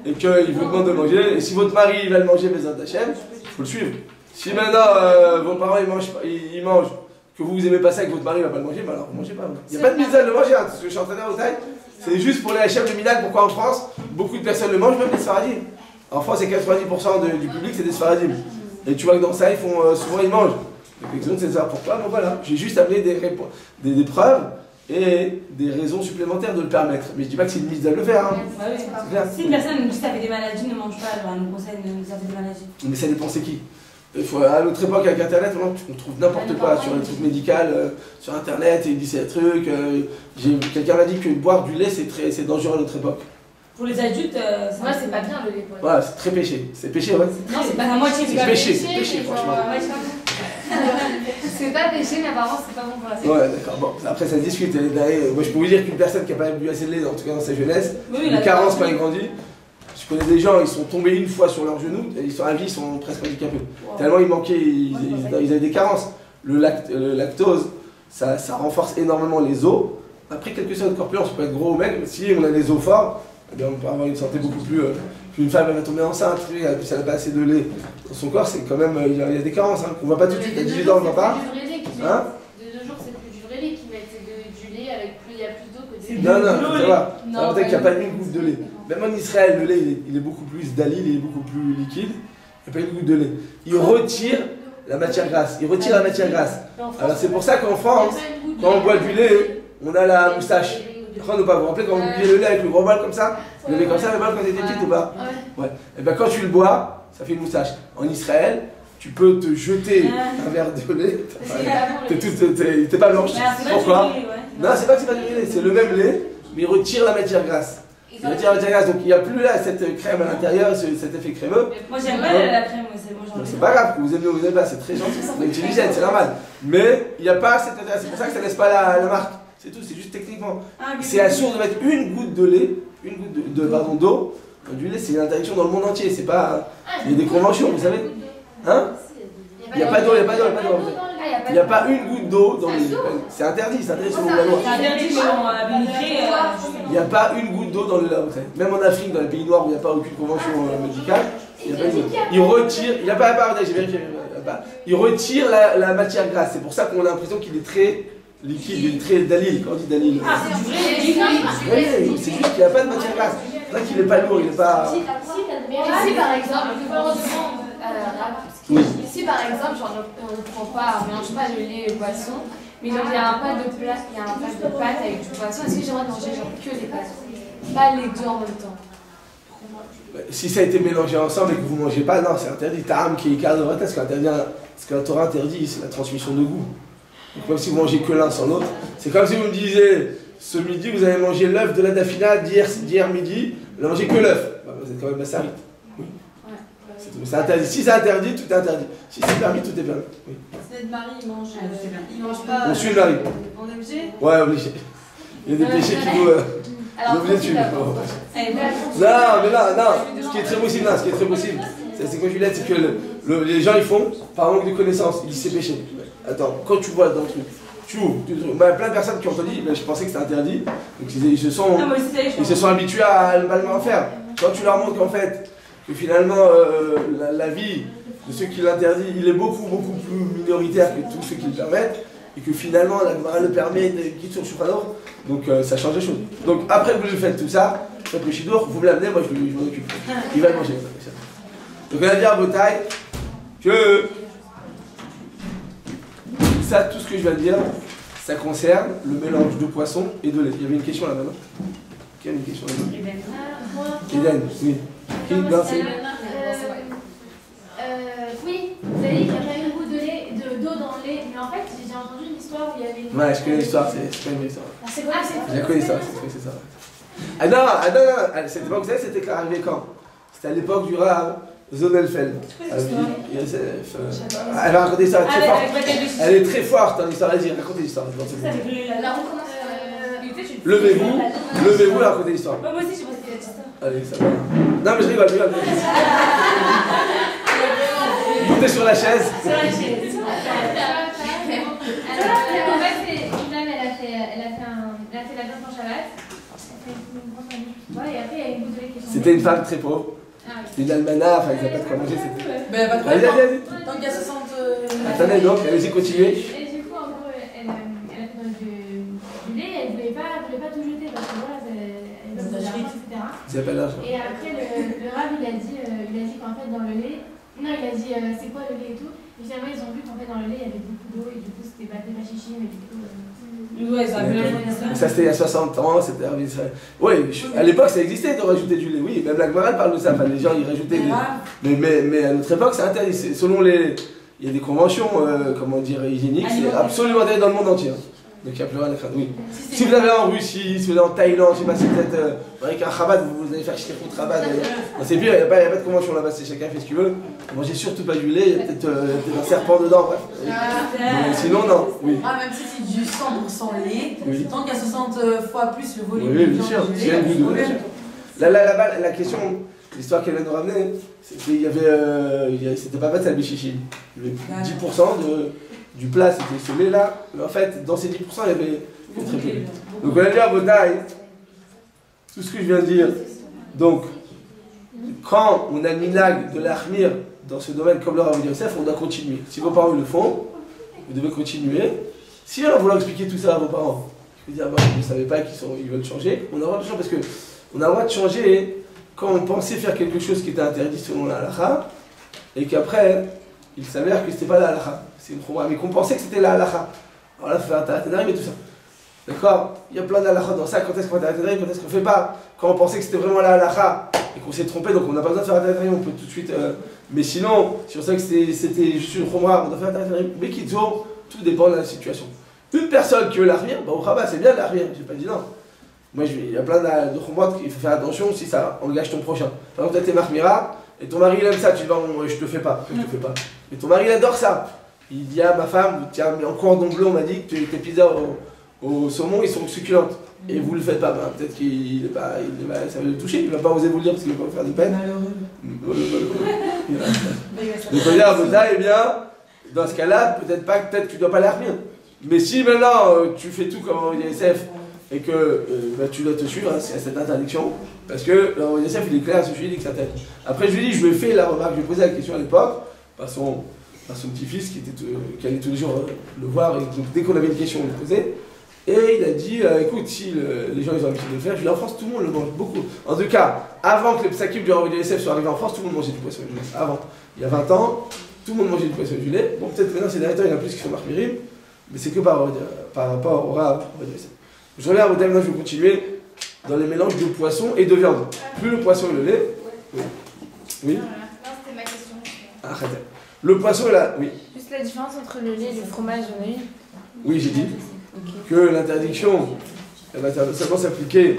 et qu'ils vous demandent de manger, et si votre mari va le manger, mais Hachem, il faut le suivre. Si maintenant vos parents ils mangent, que vous n'aimez pas ça et que votre mari ne va pas le manger, bah alors vous ne mangez pas. Il n'y a pas de mise à le manger, hein, ce que je suis en train de dire au taille. C'est juste pour les HM de Milan, pourquoi en France, beaucoup de personnes le mangent, même les Sfaradim. En France, c'est 90% du public, c'est des Sfaradim. Et tu vois que dans ça, souvent ils mangent. Donc l'exemple, c'est de savoir pourquoi. Bon voilà, j'ai juste amené des preuves et des raisons supplémentaires de le permettre. Mais je dis pas que c'est une mise à le faire. Hein. Bah oui. Si une personne nous dit que ça fait des maladies, ne mange pas, elle nous conseille que ça fait des maladies. Mais ça dépend c'est qui. À notre époque avec internet, on trouve n'importe quoi sur les trucs médicaux, sur internet, et il dit c'est un truc. Quelqu'un m'a dit que boire du lait c'est dangereux à notre époque. Pour les adultes, moi c'est pas bien le lait. Voilà, c'est très péché. C'est péché, ouais. Non, c'est pas la moitié, c'est péché, c'est péché, franchement. C'est pas péché, mais apparemment c'est pas bon pour la santé. Ouais, d'accord. Bon, après ça se discute. Moi je peux vous dire qu'une personne qui n'a pas bu assez de lait, en tout cas dans sa jeunesse, une carence quand il grandit. Je connais des gens, ils sont tombés une fois sur leurs genoux, et ils sont à vie, ils sont presque handicapés. Wow. Tellement ils manquaient, ils avaient des carences. Le lactose, ça renforce énormément les os. Après, quel que soit notre corpulence, on peut être gros ou maigre, si on a les os forts, eh bien, on peut avoir une santé beaucoup plus... Puis une femme elle va tomber enceinte, puis elle n'a pas assez de lait dans son corps, c'est quand même... Il y a des carences, hein, qu'on ne voit pas tout de suite. À 18 ans, on ne voit pas. Hein? De nos jours, c'est plus du vrai lait qui met du lait avec il y a plus d'eau que du lait. Non, ça va. Ça veut dire qu'il n'y a pas une goutte de lait. Même en Israël, le lait, il est beaucoup plus dali, il est beaucoup plus liquide. Il n'y a pas une goutte de lait. Il retire la matière grasse. Alors c'est pour ça qu'en France, quand on boit du lait, on a la moustache. Après, ne pas vous rappeler quand vous buvez le lait avec le gros bol comme ça, vous l'avez comme ça, le bol quand vous étiez petite ou pas? Ouais. Et bien quand tu le bois, ça fait une moustache. En Israël, tu peux te jeter un verre de lait. T'es pas blanche. Pourquoi? Non, c'est pas que c'est pas du lait, c'est le même lait, mais il retire la matière grasse. Il retire la matière grasse, donc il n'y a plus là cette crème à l'intérieur, cet effet crémeux. Moi j'aime pas la crème, moi C'est pas grave, que vous aimez ou vous n'aimez pas, c'est très gentil, c'est intelligent, c'est normal. Mais il n'y a pas cette intérêt, c'est pour ça que ça laisse pas la marque. C'est tout, c'est juste techniquement. C'est assuré de mettre une goutte de lait, une goutte d'eau. Du lait, c'est une interdiction dans le monde entier, c'est pas. Il y a des conventions, vous savez. Hein? Il n'y a pas d'eau, il n'y a pas d'eau, il n'y a pas d'eau. Il n'y a pas une goutte d'eau dans les. C'est interdit selon la loi. C'est interdit, mais on a vérifié. Il n'y a pas une goutte d'eau dans le lait. Même en Afrique, dans les pays noirs où il n'y a pas aucune convention médicale, il n'y a pas d'eau. Il retire, il n'y a pas, j'ai vérifié, il retire la matière grasse. C'est pour ça qu'on a l'impression qu'il est très liquide, il est très dalil, quand on dit dalil. Ah, c'est du vrai. C'est juste qu'il n'y a pas de matière grasse. C'est vrai qu'il n'est pas lourd, il n'est pas. Si par exemple, si par exemple, on ne prend pas, on ne mélange pas le lait et le poisson, mais donc il y a un plat de pâtes avec du poisson, est-ce que j'ai le droit de manger genre que les pâtes? Pas les deux en même temps. Si ça a été mélangé ensemble et que vous ne mangez pas, non, c'est interdit. Ta'am qui est cadre, ce que la Torah interdit, c'est la transmission de goût. Donc même si vous mangez que l'un sans l'autre, c'est comme si vous me disiez, ce midi vous avez mangé l'œuf de la dafina d'hier midi, vous n'avez mangé que l'œuf. Bah, vous êtes quand même bassarit. Oui. C'est interdit. Si c'est interdit, tout est interdit. Si c'est permis, tout est permis. Oui. C'est de Marie, il mange pas. On suit le mari. On est obligé? Ouais, obligé. Il y a des péchés qui nous. Obligé de tuer. Non, mais là, non. Ce qui est très possible, c'est que Juliette, c'est que les gens ils font par manque de connaissances. Ils disent c'est péché. Attends, quand tu vois dans le truc, tu ouvres. Plein de personnes qui ont dit, je pensais que c'était interdit. Donc ils se sont habitués à le mal faire. Quand tu leur montres qu'en fait, que finalement la vie de ceux qui l'interdisent, il est beaucoup plus minoritaire que tous ceux qui le permettent, et que finalement la Gemara le permet de quitter sur Shulchan, donc ça change les choses. Donc après que vous faites tout ça, faites le Shidour, vous me l'amenez, moi je m'en occupe. Il va le manger. Donc on a dit à Botaï que ça, tout ce que je viens de dire, ça concerne le mélange de poisson et de lait. Il y avait une question là-bas, non? Qui a une question là-bas? Eden, oui. Qui? Non, c'est... Oui, vous avez dit qu'il y avait une goutte d'eau dans le lait, mais en fait j'ai entendu une histoire où il y avait une... Ouais, je connais l'histoire, c'est pas une histoire. Ah, c'est quoi? Je la connais l'histoire, c'est ça. Ah non, cette époque, vous savez, c'était arrivé quand? C'était à l'époque du Rav Zonelfeld. Elle va raconter l'histoire, très forte. Elle est très forte dans l'histoire, allez-y, racontez l'histoire. Levez-vous et racontez l'histoire. Moi aussi, je pense qu'il y a l'histoire. Allez, ça va. Non, mais je rigole. Montez sur la chaise. En fait, une dame, elle a fait la danse en Shabbat. Et après, il y a une goutte de lait qui est tombée. C'était une femme très pauvre. Ah, oui. C'était une almanach, enfin, ils n'avaient pas de quoi manger. Mais elle va pas Allez. Tant qu'il y a 60. Attendez, donc, allez-y, continuez. Et du coup, en gros, elle a fait dans du lait, elle voulait pas tout jeter parce que voilà, elle veut de l'argent, etc. C'est pas l'argent. Et après, le Rav, il a dit qu'en fait, dans le lait, non, il a dit c'est quoi le lait et tout. Et finalement, ils ont vu qu'en fait, dans le lait, il y avait beaucoup d'eau et du coup, c'était pas des chichis, mais du coup. Ouais, ça a ça c'était il y a 60 ans, c'était... Oui, à l'époque ça existait de rajouter du lait, oui, même la Gemara parle de ça, enfin les gens ils rajoutaient des... Mais à notre époque c'est interdit, selon les... Il y a des conventions, comment dire, hygiéniques, c'est absolument interdit dans le monde entier. Donc il n'y a plus rien à craindre, oui. Si vous allez en Russie, si vous allez en Thaïlande, je sais pas, c'est peut-être avec un Chabad, vous allez faire Shkirut Chabad. C'est pire, il n'y a pas de convention là-bas, c'est chacun fait ce qu'il veut. Ne mangez surtout pas du lait, il y a peut-être un serpent dedans, bref. Sinon, non, oui. Ah, même si c'est du 100% lait, Oui. tant qu'il y a 60 fois plus le volume Oui, de bien sûr, viande du c'est un lait, goût de lait. Là-bas, la question, l'histoire qu'elle vient de ramener, c'est qu'il y avait. C'était pas fait à Bichichi. Il y avait 10% du plat, c'était ce lait-là, mais en fait, dans ces 10%, il y avait très peu. Donc on a dit à Botaï, tout ce que je viens de dire. Donc, quand on a le minag de l'achmir dans ce domaine comme le Rav Yosef, on doit continuer. Si vos parents le font, vous devez continuer. Si on vouloir expliquer tout ça à vos parents, je veux dire, vous ne savez pas qu'ils veulent changer, on a le droit de changer parce qu'on a le droit de changer quand on pensait faire quelque chose qui était interdit selon la halakha, et qu'après, il s'avère que c'était pas la halakha. C'est une chumra, mais qu'on pensait que c'était la halakha. Alors là, il faut faire un taratanarim et tout ça. D'accord? Il y a plein d'halakha dans ça. Quand est-ce qu'on fait un taratanarim, quand est-ce qu'on fait pas? Quand on pensait que c'était vraiment la halakha et qu'on s'est trompé, donc on n'a pas besoin de faire un taratanarim, on peut tout de suite. Mais sinon, si on sait que c'était juste une chumra, on doit faire un taratanarim. Mais qui tout dépend de la situation. Une personne qui veut l'arrière, bah au rabat, c'est bien l'arrière, j'ai pas dit non. Moi, il y a plein de chumot qu'il faut faire attention si ça engage ton prochain. Par exemple, tu as tes marmira, et ton mari il aime ça, tu dis bon, je te le fais pas, je te le fais pas. Mais ton mari il adore ça. Il dit à ma femme, tiens, mais en cordon bleu, on m'a dit que tes pizzas au saumon, ils sont succulentes. Et vous le faites pas, ben, peut-être qu'il ça va le toucher, il va pas oser vous le dire parce qu'il va pas faire de peine. Donc on dit à Boda, eh bien, dans ce cas-là, peut-être que tu dois pas l'air bien. Mais si maintenant tu fais tout comme Yosef et que tu dois te suivre, hein, c'est cette interdiction, parce que Yosef il est clair à ce sujet, il dit que ça t'aide. Après je lui dis, je lui ai fait la remarque, je lui ai posé la question à l'époque, par son petit-fils qui allait tous les jours le voir, et donc dès qu'on avait une question, on lui posait. Et il a dit, écoute, si les gens ils ont l'habitude de le faire, je lui ai dit en France tout le monde le mange beaucoup. En tout cas, avant que les psakim du Rav Yosef soient arrivés en France, tout le monde mangeait du poisson et du lait. Avant, il y a 20 ans, tout le monde mangeait du poisson et du lait. Bon, peut-être maintenant ces derniers temps, il y en a plus qui sont marmirim, mais c'est que par rapport au Rav Yosef. Je reviens à votre maintenant, je vais continuer dans les mélanges de poisson et de viande. Plus le poisson et le lait. Oui. Oui. Non, c'était ma question. Arrêtez. Le poisson et la. Oui. Juste la différence entre le lait et le fromage, on a eu. Oui, j'ai dit que l'interdiction, elle va seulement s'appliquer.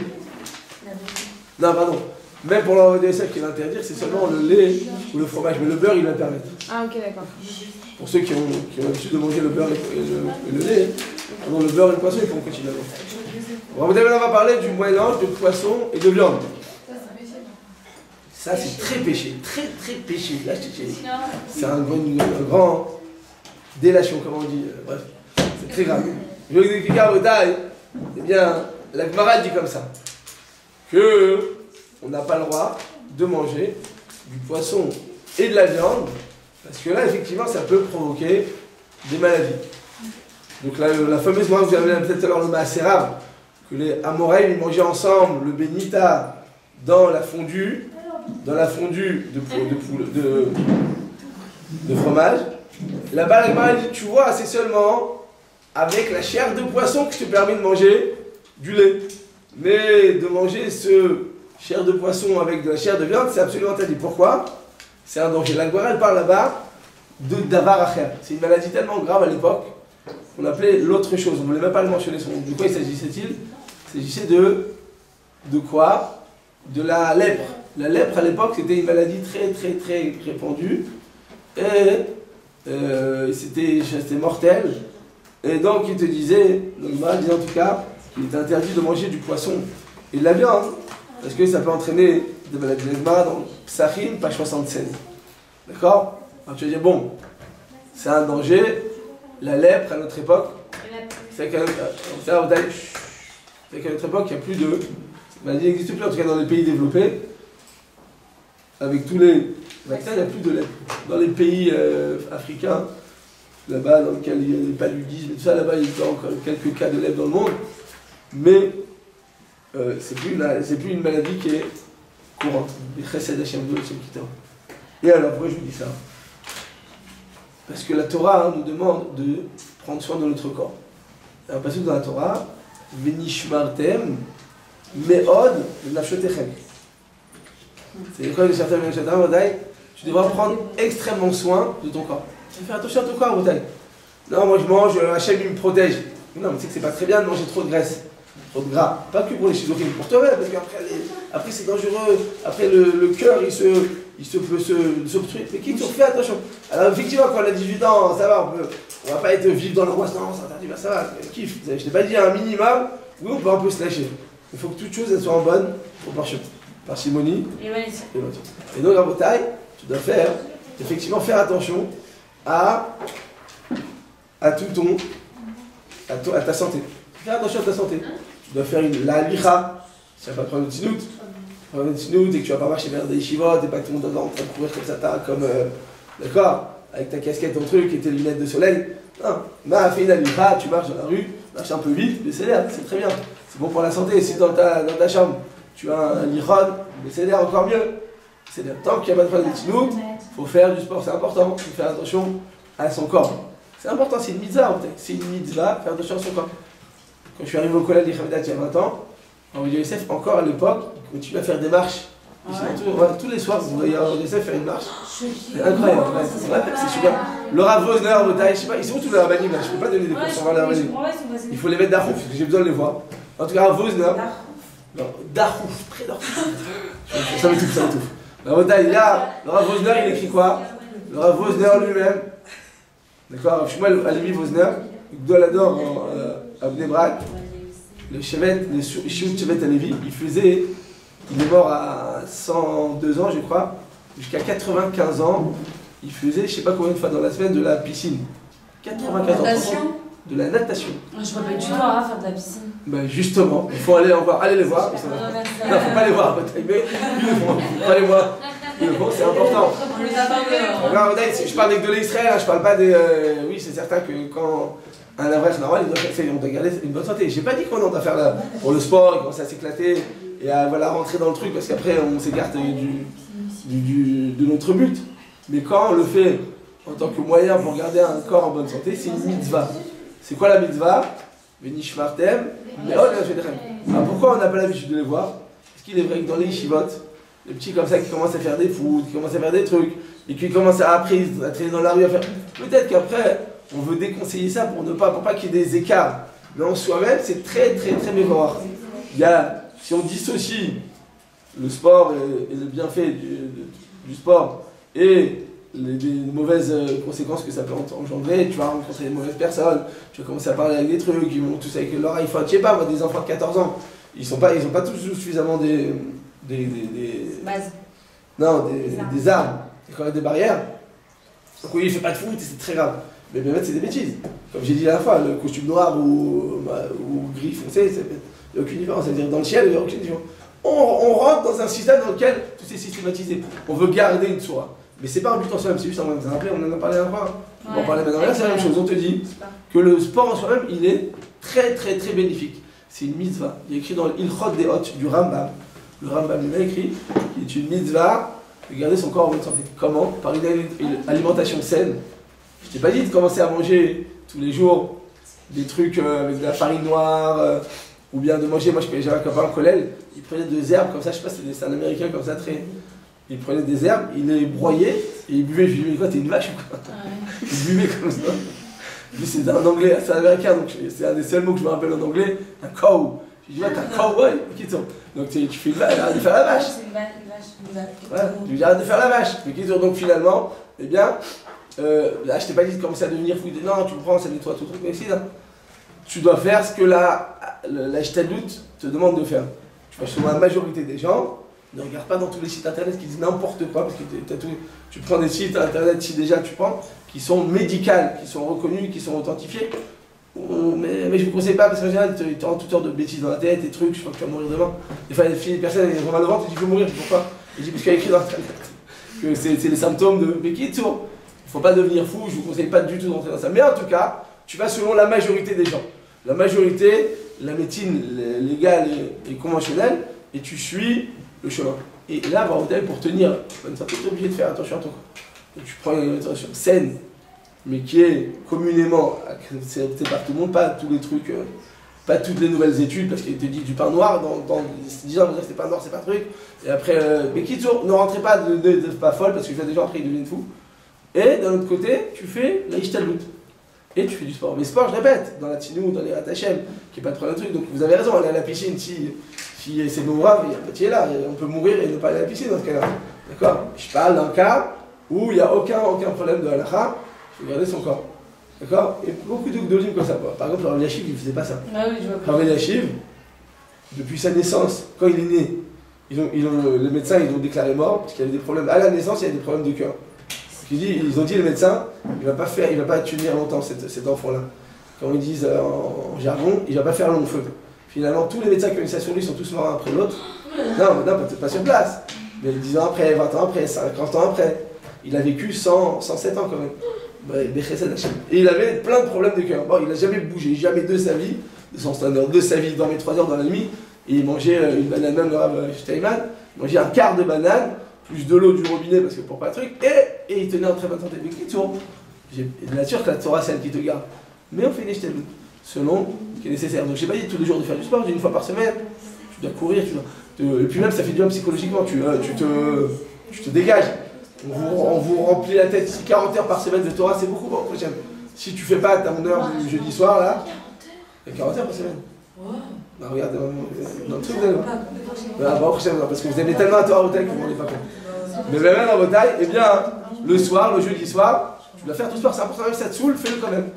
Non, pardon. Même pour la DSF qui va interdire, c'est seulement le lait ou le fromage. Mais le beurre, il va permettre. Ah, ok, d'accord. Pour ceux qui ont l'habitude de manger le beurre et le lait, pardon, le beurre et le poisson, ils pourront continuer à manger. On va parler du mélange de poisson et de viande. Ça, c'est très péché. Très, très péché. Là, c'est un grand délation, comme on dit. Bref, c'est très grave. Je vais vous expliquer à vos tailles. Eh bien, la Gemara dit comme ça que on n'a pas le droit de manger du poisson et de la viande, parce que là, effectivement, ça peut provoquer des maladies. Donc la fameuse Gemara, vous avez peut-être tout à l'heure le Maaserab, que les Amoraïm ils mangeaient ensemble le bénita dans la fondue de fromage. Là-bas, la Gemara dit, tu vois, c'est seulement avec la chair de poisson que je te permets de manger du lait. Mais de manger ce chair de poisson avec de la chair de viande, c'est absolument interdit. Pourquoi? C'est un danger. La Gemara, elle parle là-bas de davar acher. C'est une maladie tellement grave à l'époque qu'on appelait l'autre chose. On ne voulait même pas le mentionner son nom. De quoi il s'agissait-il? Il s'agissait de quoi? De la lèpre. La lèpre à l'époque, c'était une maladie très très très répandue. Et c'était mortel. Et donc il te disait, le Gemara disait en tout cas, qu'il est interdit de manger du poisson et de la viande, parce que ça peut entraîner des maladies. Le Gemara dans Psachim, page 76. D'accord? Alors tu vas dire, bon, c'est un danger, la lèpre à notre époque, c'est qu'à notre époque, il n'y a plus de. Cette maladie n'existe plus, en tout cas dans les pays développés. Avec tous les vaccins, il n'y a plus de lèpre. Dans les pays africains, là-bas, dans lesquels il y a des paludismes et tout ça, là-bas, il y a encore quelques cas de lèpre dans le monde. Mais c'est plus une maladie qui est courante. Et alors, pourquoi je vous dis ça? Parce que la Torah nous demande de prendre soin de notre corps. Il y a un passage dans la Torah, Venishmartem me'od nafshotechem. C'est l'école de certains tu devras prendre extrêmement soin de ton corps. Tu fais attention à ton corps, Botaï. Non, moi je mange, Hachem il me protège. Non, mais tu sais que c'est pas très bien de manger trop de graisse, trop de gras. Pas que pour les schizophrènes, pour toi-même, parce qu'après c'est dangereux. Après le cœur il peut s'obstruer. Mais qui te fait attention. Alors effectivement, quand on a 18 ans, ça va, on va pas être vif dans l'angoisse, non, c'est interdit, ça va, kiffe. Je t'ai pas dit un minimum, oui, on peut un peu se lâcher. Il faut que toute chose elle soit en bonne proportion. Parcimonie et motivation. Et donc, en bataille, tu dois effectivement faire attention à ta santé. Faire attention à ta santé. Tu dois faire la licha, si tu vas pas prendre le tinout. Prendre le tinout et que tu vas pas marcher vers des yeshivot et pas que tout le monde est en train de courir comme ça, d'accord, avec ta casquette, ton truc et tes lunettes de soleil. Non, fais une licha, tu marches dans la rue, marche un peu vite, mais c'est très bien. C'est bon pour la santé. Si dans ta chambre, tu as un lichon, mais c'est l'air encore mieux. C'est-à-dire, tant qu'il n'y a pas de problème de tinout, il faut faire du sport, c'est important. Il faut faire attention à son corps. C'est important, c'est une mitzvah, c'est une mitzvah, faire attention à son corps. Quand je suis arrivé au collège d'Ichamedat il y a 20 ans, en Yosef, encore à l'époque, il continue à faire des marches. Tous les soirs, vous voyez Yosef faire une marche. C'est incroyable, c'est super. Le Rav Vosner, je sais pas, ils sont tous les rabbinim là, je ne peux pas donner des cours sur les rabbinim. Il faut les mettre d'Achouf, parce que j'ai besoin de les voir. En tout cas, Rav Vosner, Non, Darfouf, très Darfouf. Ça m'étouffe, ça m'étouffe. Il y a le Rav Wosner, il écrit quoi? Le Rav Wosner lui-même, d'accord, Shmuel Alevi Wosner, Gdolador à Bnei Brak, le Shevet, le Shimon Shevet Alevi, il est mort à 102 ans, je crois, jusqu'à 95 ans, il faisait, je sais pas combien de fois dans la semaine, de la piscine. 95 ans. De la natation. Je vois pas du tout faire de la piscine. Ben justement, il faut aller en voir, allez les voir. Non, faut pas les voir, mais il faut pas les voir. Bon, c'est important. On les a pas je parle des de l'Israël, je parle pas des. Oui, c'est certain que quand un avrech normal, on doit garder une bonne santé. J'ai pas dit qu'on doit faire là pour le sport, il commence à s'éclater et à voilà, rentrer dans le truc parce qu'après on s'écarte de notre but. Mais quand on le fait en tant que moyen pour garder un corps en bonne santé, c'est une mitzvah. C'est quoi la mitzvah? Venishmartem, alors pourquoi on n'a pas l'habitude de les voir? Parce qu'il est vrai que dans les yeshivot, les petits comme ça qui commencent à faire des foot, qui commencent à faire des trucs, et qui commencent à traîner dans la rue à faire. Peut-être qu'après, on veut déconseiller ça pour pas qu'il y ait des écarts. Mais en soi-même, c'est très mémoire. Si on dissocie le sport et le bienfait du sport et les mauvaises conséquences que ça peut engendrer, tu vas rencontrer des mauvaises personnes, tu vas commencer à parler avec des trucs, ils vont tous avec leur iPhone, je sais pas, moi, des enfants de 14 ans, ils ont pas tous suffisamment des armes, des barrières. Donc oui, il fait pas de foot et c'est très grave. Mais bien c'est des bêtises. Comme j'ai dit à la fois, le costume noir ou gris foncé, il n'y a aucune différence. C'est-à-dire dans le ciel, il n'y a aucune différence. On rentre dans un système dans lequel tout est systématisé. On veut garder une soie. Mais c'est pas un but en soi-même, c'est juste un moyen de se rappeler, on en a parlé à la fois. On va en parler maintenant. Là, c'est la même chose. On te dit que le sport en soi-même, il est très bénéfique. C'est une mitzvah. Il est écrit dans l'Ilchot des Hot du Rambam. Le Rambam il a écrit qu'il est une mitzvah de garder son corps en bonne santé. Comment? Par une alimentation saine. Je t'ai pas dit de commencer à manger tous les jours des trucs avec de la farine noire, ou bien de manger. Moi, j'avais un copain en collège, il prenait des herbes comme ça, je sais pas, c'est un américain comme ça, très. Il prenait des herbes, il les broyait et il buvait. Je lui disais, quoi, t'es une vache ou quoi? Il buvait comme ça. Lui, c'est un anglais, c'est un américain, donc c'est un des seuls mots que je me rappelle en anglais, un cow. Je lui dis, ouais, t'es un cowboy. Donc tu fais une vache, arrête de faire la vache. Voilà, tu lui dis, arrête de faire la vache. Donc finalement, eh bien, là, je t'ai pas dit de commencer à devenir fou. Non, tu prends, ça nettoie tout le truc, mais si, là. Tu dois faire ce que la Shtadlut te demande de faire. Tu vois, souvent la majorité des gens ne regardent pas dans tous les sites internet qui disent n'importe quoi, parce que tu prends des sites internet, si déjà tu prends, qui sont médicaux, qui sont reconnus, qui sont authentifiés. Mais je vous conseille pas, parce qu'en général, tu as toutes sortes de bêtises dans la tête, des trucs, je crois que tu vas mourir demain. Des fois, les personnes, elles ont mal au ventre, tu dis, il faut mourir, pourquoi? Je dis, parce qu'il y a écrit dans internet que c'est les symptômes de. Mais qui tourne? Il ne faut pas devenir fou, je vous conseille pas du tout d'entrer dans ça. Mais en tout cas, tu vas selon la majorité des gens. La majorité, la médecine légale et conventionnelle, et tu suis le chemin. Et là, pour tenir bonne santé, tu es obligé de faire attention à ton corps. Et tu prends une alimentation saine, mais qui est communément acceptée par tout le monde, pas tous les trucs, pas toutes les nouvelles études, parce qu'il te dit du pain noir, dans 10 ans, on va dire que c'est pas noir, c'est pas truc. Et après, mais qui ne rentrez pas, de pas folle, parce que je vois des gens après, ils deviennent fous. Et d'un autre côté, tu fais la Ishtalbout. Et tu fais du sport. Mais sport, je répète, dans la Tinou, dans les Ratachem, qui n'est pas de problème de truc. Donc vous avez raison, aller à la piscine, si c'est grave, il y a un petit là, on peut mourir et ne pas aller à la piscine dans ce cas-là. D'accord? Je parle d'un cas où il n'y a aucun problème de halakha, il faut garder son corps. D'accord? Et beaucoup de gdolim comme ça. Par exemple, le Rav Yashiv, il ne faisait pas ça. Ah oui, je vois. Rav Yashiv, depuis sa naissance, quand il est né, les médecins ils ont déclaré mort parce qu'il y avait des problèmes. À la naissance, il y a des problèmes de cœur. Ils ont dit, les médecins, il ne va pas tenir longtemps cet enfant-là. Quand ils disent en jargon, il ne va pas faire long feu. Finalement, tous les médecins qui ont eu ça sur lui sont tous morts un après l'autre. Non, pas sur place. Mais 10 ans après, 20 ans après, 50 ans après. Il a vécu 107 ans quand même. Et il avait plein de problèmes de cœur. Bon, il n'a jamais bougé, jamais de sa vie, de son standard, de sa vie, il dormait 3 heures dans la nuit. Et il mangeait une banane, même le Rav Steinman, il mangeait un quart de banane, plus de l'eau du robinet, parce que pour pas de truc, et il tenait en très bonne santé. Mais qui tourne? De nature que la Torah, c'est elle qui te garde. Mais on fait des Ishtalbout, selon ce qui est nécessaire. Donc je n'ai pas dit tous les jours de faire du sport, j'ai une fois par semaine, tu dois courir, et puis même ça fait du bien psychologiquement, tu te dégages. On vous remplit la tête, 40 heures par semaine de Torah, c'est beaucoup pour le prochain. Si tu fais pas ta heure du jeudi soir, là, il y a 40 heures par semaine. Bah, regarde, dans le truc, vous allez voir. Parce que vous aimez tellement la Torah au taille que vous ne vous rendez pas compte. Mais même dans vos tailles, eh bien, le soir, le jeudi soir, tu dois faire tout sport, c'est important, même si ça te saoule, fais-le quand même.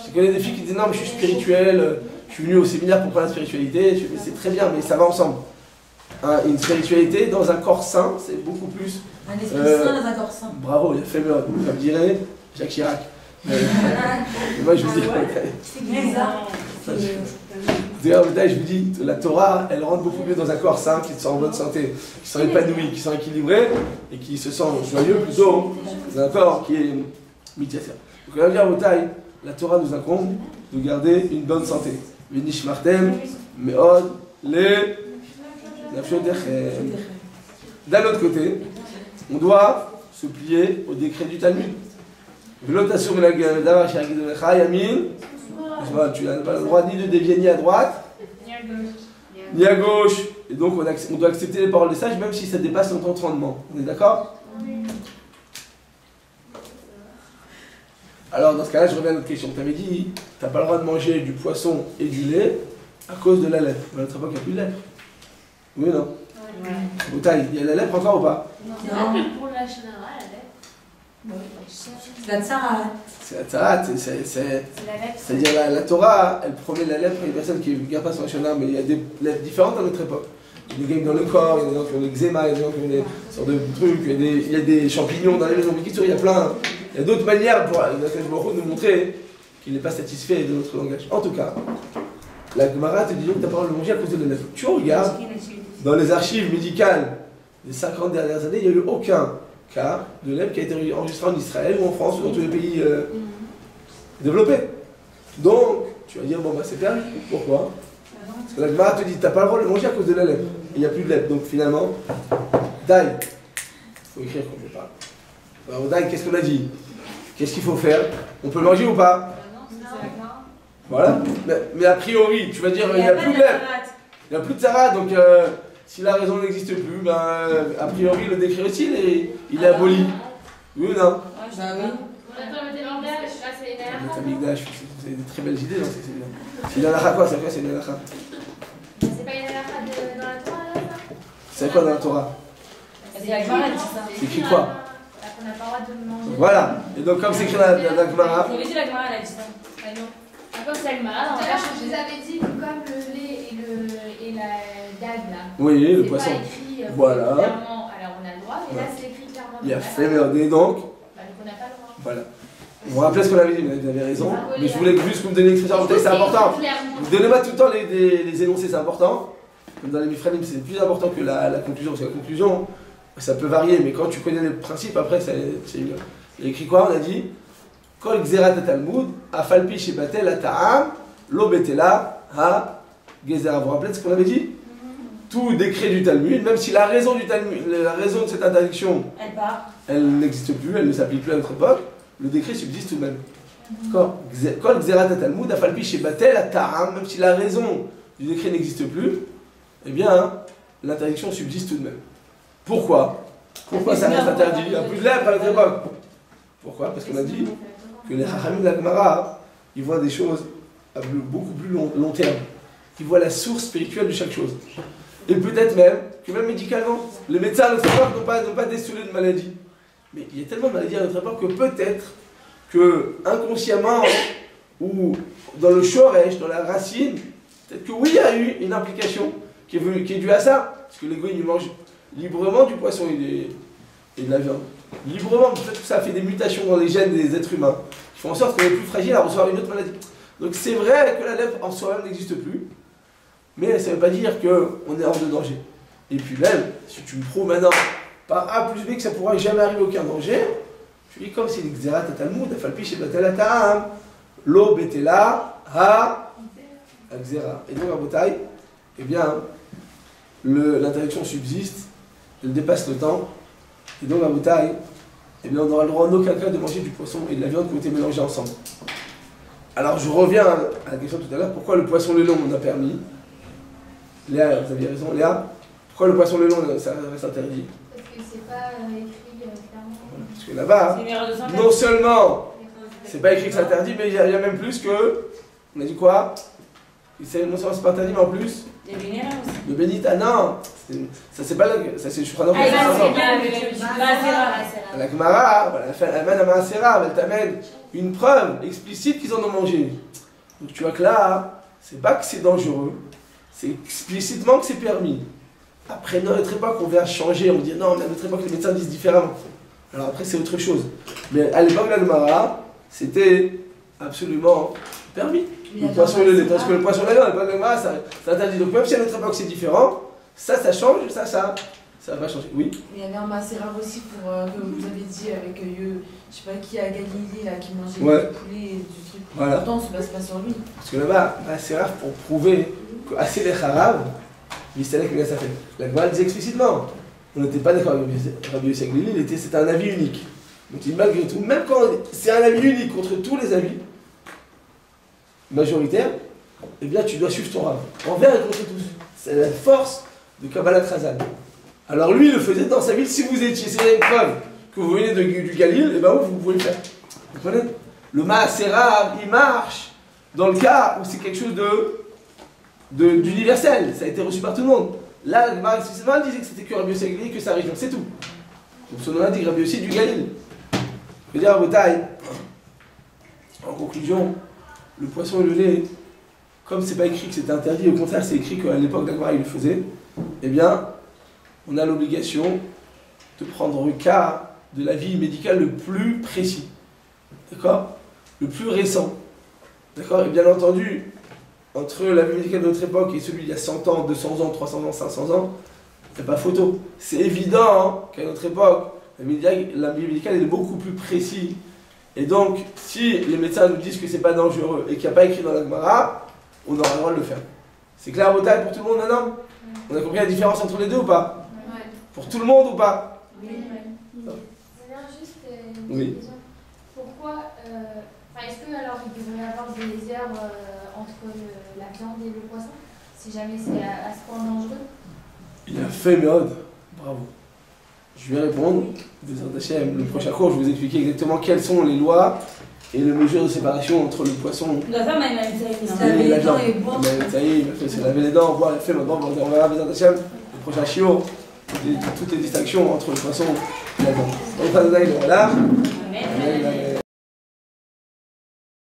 Je connais des filles qui disent non, mais je suis spirituelle, je suis venu au séminaire pour prendre la spiritualité, c'est très bien, mais ça va ensemble. Hein, une spiritualité dans un corps sain, c'est beaucoup plus. Un esprit sain dans un corps sain. Bravo, il a fait mieux, comme dirait Jacques Chirac. Mais moi je vous dis, C'est bizarre. je vous dis, la Torah, elle rentre beaucoup mieux dans un corps sain, qui se sent en bonne santé, qui se sent épanoui, qui se sent équilibré et qui se sent joyeux plutôt dans un corps qui est mitzvah. Donc on va dire au taille, la Torah nous incombe de garder une bonne santé. Venishmartem, meod, les d'un autre côté, on doit se plier au décret du Talmud. Tu n'as pas le droit ni de dévier ni à droite, ni à gauche. Et donc on doit accepter les paroles des sages même si ça dépasse notre entendement. On est d'accord? Alors dans ce cas-là, je reviens à notre question. Tu avais dit, tu n'as pas le droit de manger du poisson et du lait à cause de la lèpre. Mais à notre époque, il n'y a plus de lèpre. Oui ou non? Au taille, il y a la lèpre encore ou pas? Non. Pour la générale, la lèpre. C'est la tsarat. C'est la tsarat, c'est-à-dire la Torah, elle promet la lèpre à une personne qui ne garde pas son Shana, mais il y a des lèpres différentes à notre époque. Il y a des gangs dans le corps, il y a des gens qui ont des eczéma, il y a des gens qui ont des sortes de trucs, il y a des champignons dans les maisons, il y a plein. Il y a d'autres manières pour nous montrer qu'il n'est pas satisfait de notre langage. En tout cas, la Gemara te dit donc que tu n'as pas le droit de manger à cause de la lèpre. Tu regardes, dans les archives médicales des 50 dernières années, il n'y a eu aucun cas de lèpre qui a été enregistré en Israël ou en France ou dans tous les pays développés. Donc, tu vas dire, bon bah c'est permis. Pourquoi? Parce que la Gemara te dit, tu n'as pas le droit de manger à cause de la lèpre. Il n'y a plus de lèpre. Donc finalement, Dai. Il faut écrire quand je parle. Alors Dai, qu'est-ce qu'on a dit? Qu'est-ce qu'il faut faire? On peut le manger ou pas? Voilà. Mais a priori, tu vas dire, il n'y a plus de lèpre. Il n'y a plus de tsarat, donc si la raison n'existe plus, ben, a priori le décret aussi il est aboli. Oui ou non? Bah oui. Vous avez des très belles idées, c'est une halakha quoi? C'est quoi? C'est une halakha? C'est pas une halakha dans la Torah là? C'est quoi dans la Torah? C'est la Gemara qui dit ça. C'est écrit quoi? On n'a pas le droit de manger. Voilà. Et donc comme c'est écrit dans la Gemara. Vous avez dit la Gemara, elle a dit ça. Ah non. Comme c'est Agmara, on Tout à va l'heure, changer. je vous avais dit que comme le lait et la dague là, Oui, le c'est poisson. pas écrit Voilà. clairement, alors on a le droit, mais là c'est écrit clairement. Il y a donc fait merder donc. Bah, donc on n'a pas le droit. Voilà. On vous rappelle ce qu'on avait dit, mais vous avez raison. Mais je voulais juste que vous me donniez l'expression, c'est important. Donnez-moi tout le temps les énoncés, c'est important. Comme dans les Mifranim, c'est plus important que la conclusion, parce que la conclusion, ça peut varier, mais quand tu connais le principe, après, c'est mieux. Il y a écrit quoi? On a dit Kol Gzerat Talmud, Afalpi Shebatel Ata'am, Lo Betela Ha Gezerah. Vous vous rappelez de ce qu'on avait dit? Tout décret du Talmud, même si la raison du Talmud, la raison de cette interdiction, elle n'existe plus, elle ne s'applique plus à notre époque, le décret subsiste tout de même. Kol Gzerat Talmud, Afalpi Shebatel Ata'am, même si la raison du décret n'existe plus, eh bien, l'interdiction subsiste tout de même. Pourquoi? Pourquoi ça reste interdit? Il n'y a plus de lèpre à notre époque. Pourquoi? Parce qu'on a dit que les Chachamim de la Gemara, ils voient des choses à beaucoup plus long terme. Ils voient la source spirituelle de chaque chose. Et peut-être même que même médicalement, les médecins à notre époque n'ont pas décelé de maladies. Mais il y a tellement de maladies à notre époque que peut-être que inconsciemment ou dans le shoresh, dans la racine, peut-être que oui, il y a eu une implication qui est due à ça. Parce que les goïs, ils mangent librement du poisson et de la viande. Librement, peut-être que ça a fait des mutations dans les gènes des êtres humains qui font en sorte qu'on est plus fragile à recevoir une autre maladie. Donc c'est vrai que la lèpre en soi-même n'existe plus, mais ça ne veut pas dire qu'on est hors de danger. Et puis même, si tu me prouves maintenant par A plus B que ça ne pourra jamais arriver aucun danger, tu dis comme si l'Ixerat Talmud, Afalpi Shebatel Ata'am, Lo Betela Ha Axera. Et donc à Botaï, eh bien, l'interdiction subsiste, elle dépasse le temps. Et donc, à Botaï, eh bien, on n'aura le droit en aucun cas de manger du poisson et de la viande qui ont été mélangés ensemble. Alors, je reviens à la question tout à l'heure. Pourquoi le poisson le long on a permis? Léa, vous aviez raison. Léa, pourquoi le poisson le long ça reste interdit? Parce que c'est pas écrit clairement. Parce que là-bas, non seulement c'est pas écrit que c'est interdit, mais il y a même plus que. On a dit quoi? C'est non seulement c'est pas interdit, mais en plus, Il y avait une erreur aussi. le bénita, non, ça c'est pas ça c'est Shulchan Aruch. Ah, il a c'est c'est bien avec le La Gemara, voilà, elle amène à Maasera, elle t'amène une preuve explicite qu'ils en ont mangé. Donc tu vois que là, c'est pas que c'est dangereux, c'est explicitement que c'est permis. Après notre époque, on vient changer, on dit non, mais à notre époque, les médecins disent différemment. Alors après, c'est autre chose. Mais à l'époque de la Gemara, c'était absolument permis. Le poisson et le lait, parce que le poisson et le lait, à l'époque de la Gemara, ça interdit. Donc même si à notre époque c'est différent, ça change, ça va changer. Oui. Il y avait un macérat aussi pour, que vous avez dit avec, je sais pas qui, à Galilée, là, qui mangeait du poulet et du truc. Voilà. Pourtant, on se base pas sur lui. Parce que là-bas, c'est rare pour prouver qu'assez les Harav, Mistalek et Gassafel. La Gemara disait explicitement. On n'était pas d'accord avec Rabbi Yossi Aglili, c'était un avis unique. Donc malgré tout, même quand c'est un avis unique contre tous les avis majoritaires, eh bien tu dois suivre ton Rav. Envers et contre tous. C'est la force de Kabbalat Razal. Alors lui, il le faisait dans sa ville. Si vous étiez, c'est une preuve que vous venez du Galil, et ben vous pouvez le faire. Vous comprenez? Le Maasera, il marche dans le cas où c'est quelque chose d'universel. Ça a été reçu par tout le monde. Là, le Maasera disait que c'était que Rabbi Yossi Aglili, que sa région, c'est tout. Donc son nom indique Rabbi Yossi du Galil. Je veux dire, à Botaï, en conclusion, le poisson et le lait, comme c'est pas écrit que c'était interdit, au contraire c'est écrit qu'à l'époque d'Agmara il le faisait, eh bien, on a l'obligation de prendre le cas de l'avis médical le plus précis, d'accord? Le plus récent, d'accord? Et bien entendu, entre l'avis médical de notre époque et celui d'il y a 100 ans, 200 ans, 300 ans, 500 ans, c'est pas photo. C'est évident hein, qu'à notre époque, l'avis médical est beaucoup plus précis. Et donc, si les médecins nous disent que c'est pas dangereux et qu'il n'y a pas écrit dans la Gemara, on aura le droit de le faire. C'est clair à Botaï pour tout le monde maintenant? On a compris la différence entre les deux ou pas? Ouais. Pour tout le monde ou pas? Oui. Juste une Oui. question. Pourquoi est-ce que alors il devrait y avoir des heures entre la viande et le poisson, si jamais c'est à ce point dangereux? Il a fait Méod. Bravo. Je vais répondre. Le prochain cours, je vais vous expliquer exactement quelles sont les lois et les mesures de séparation entre le poisson La femme, elle m'a dit ça. laver la les dents viande. et boire. Mais ça y est, il a fait se laver les dents, boire, il a fait maintenant, on verra Bezat Hashem, le prochain chiot, toutes les distinctions entre le poisson et la viande. Donc, voilà. Amen.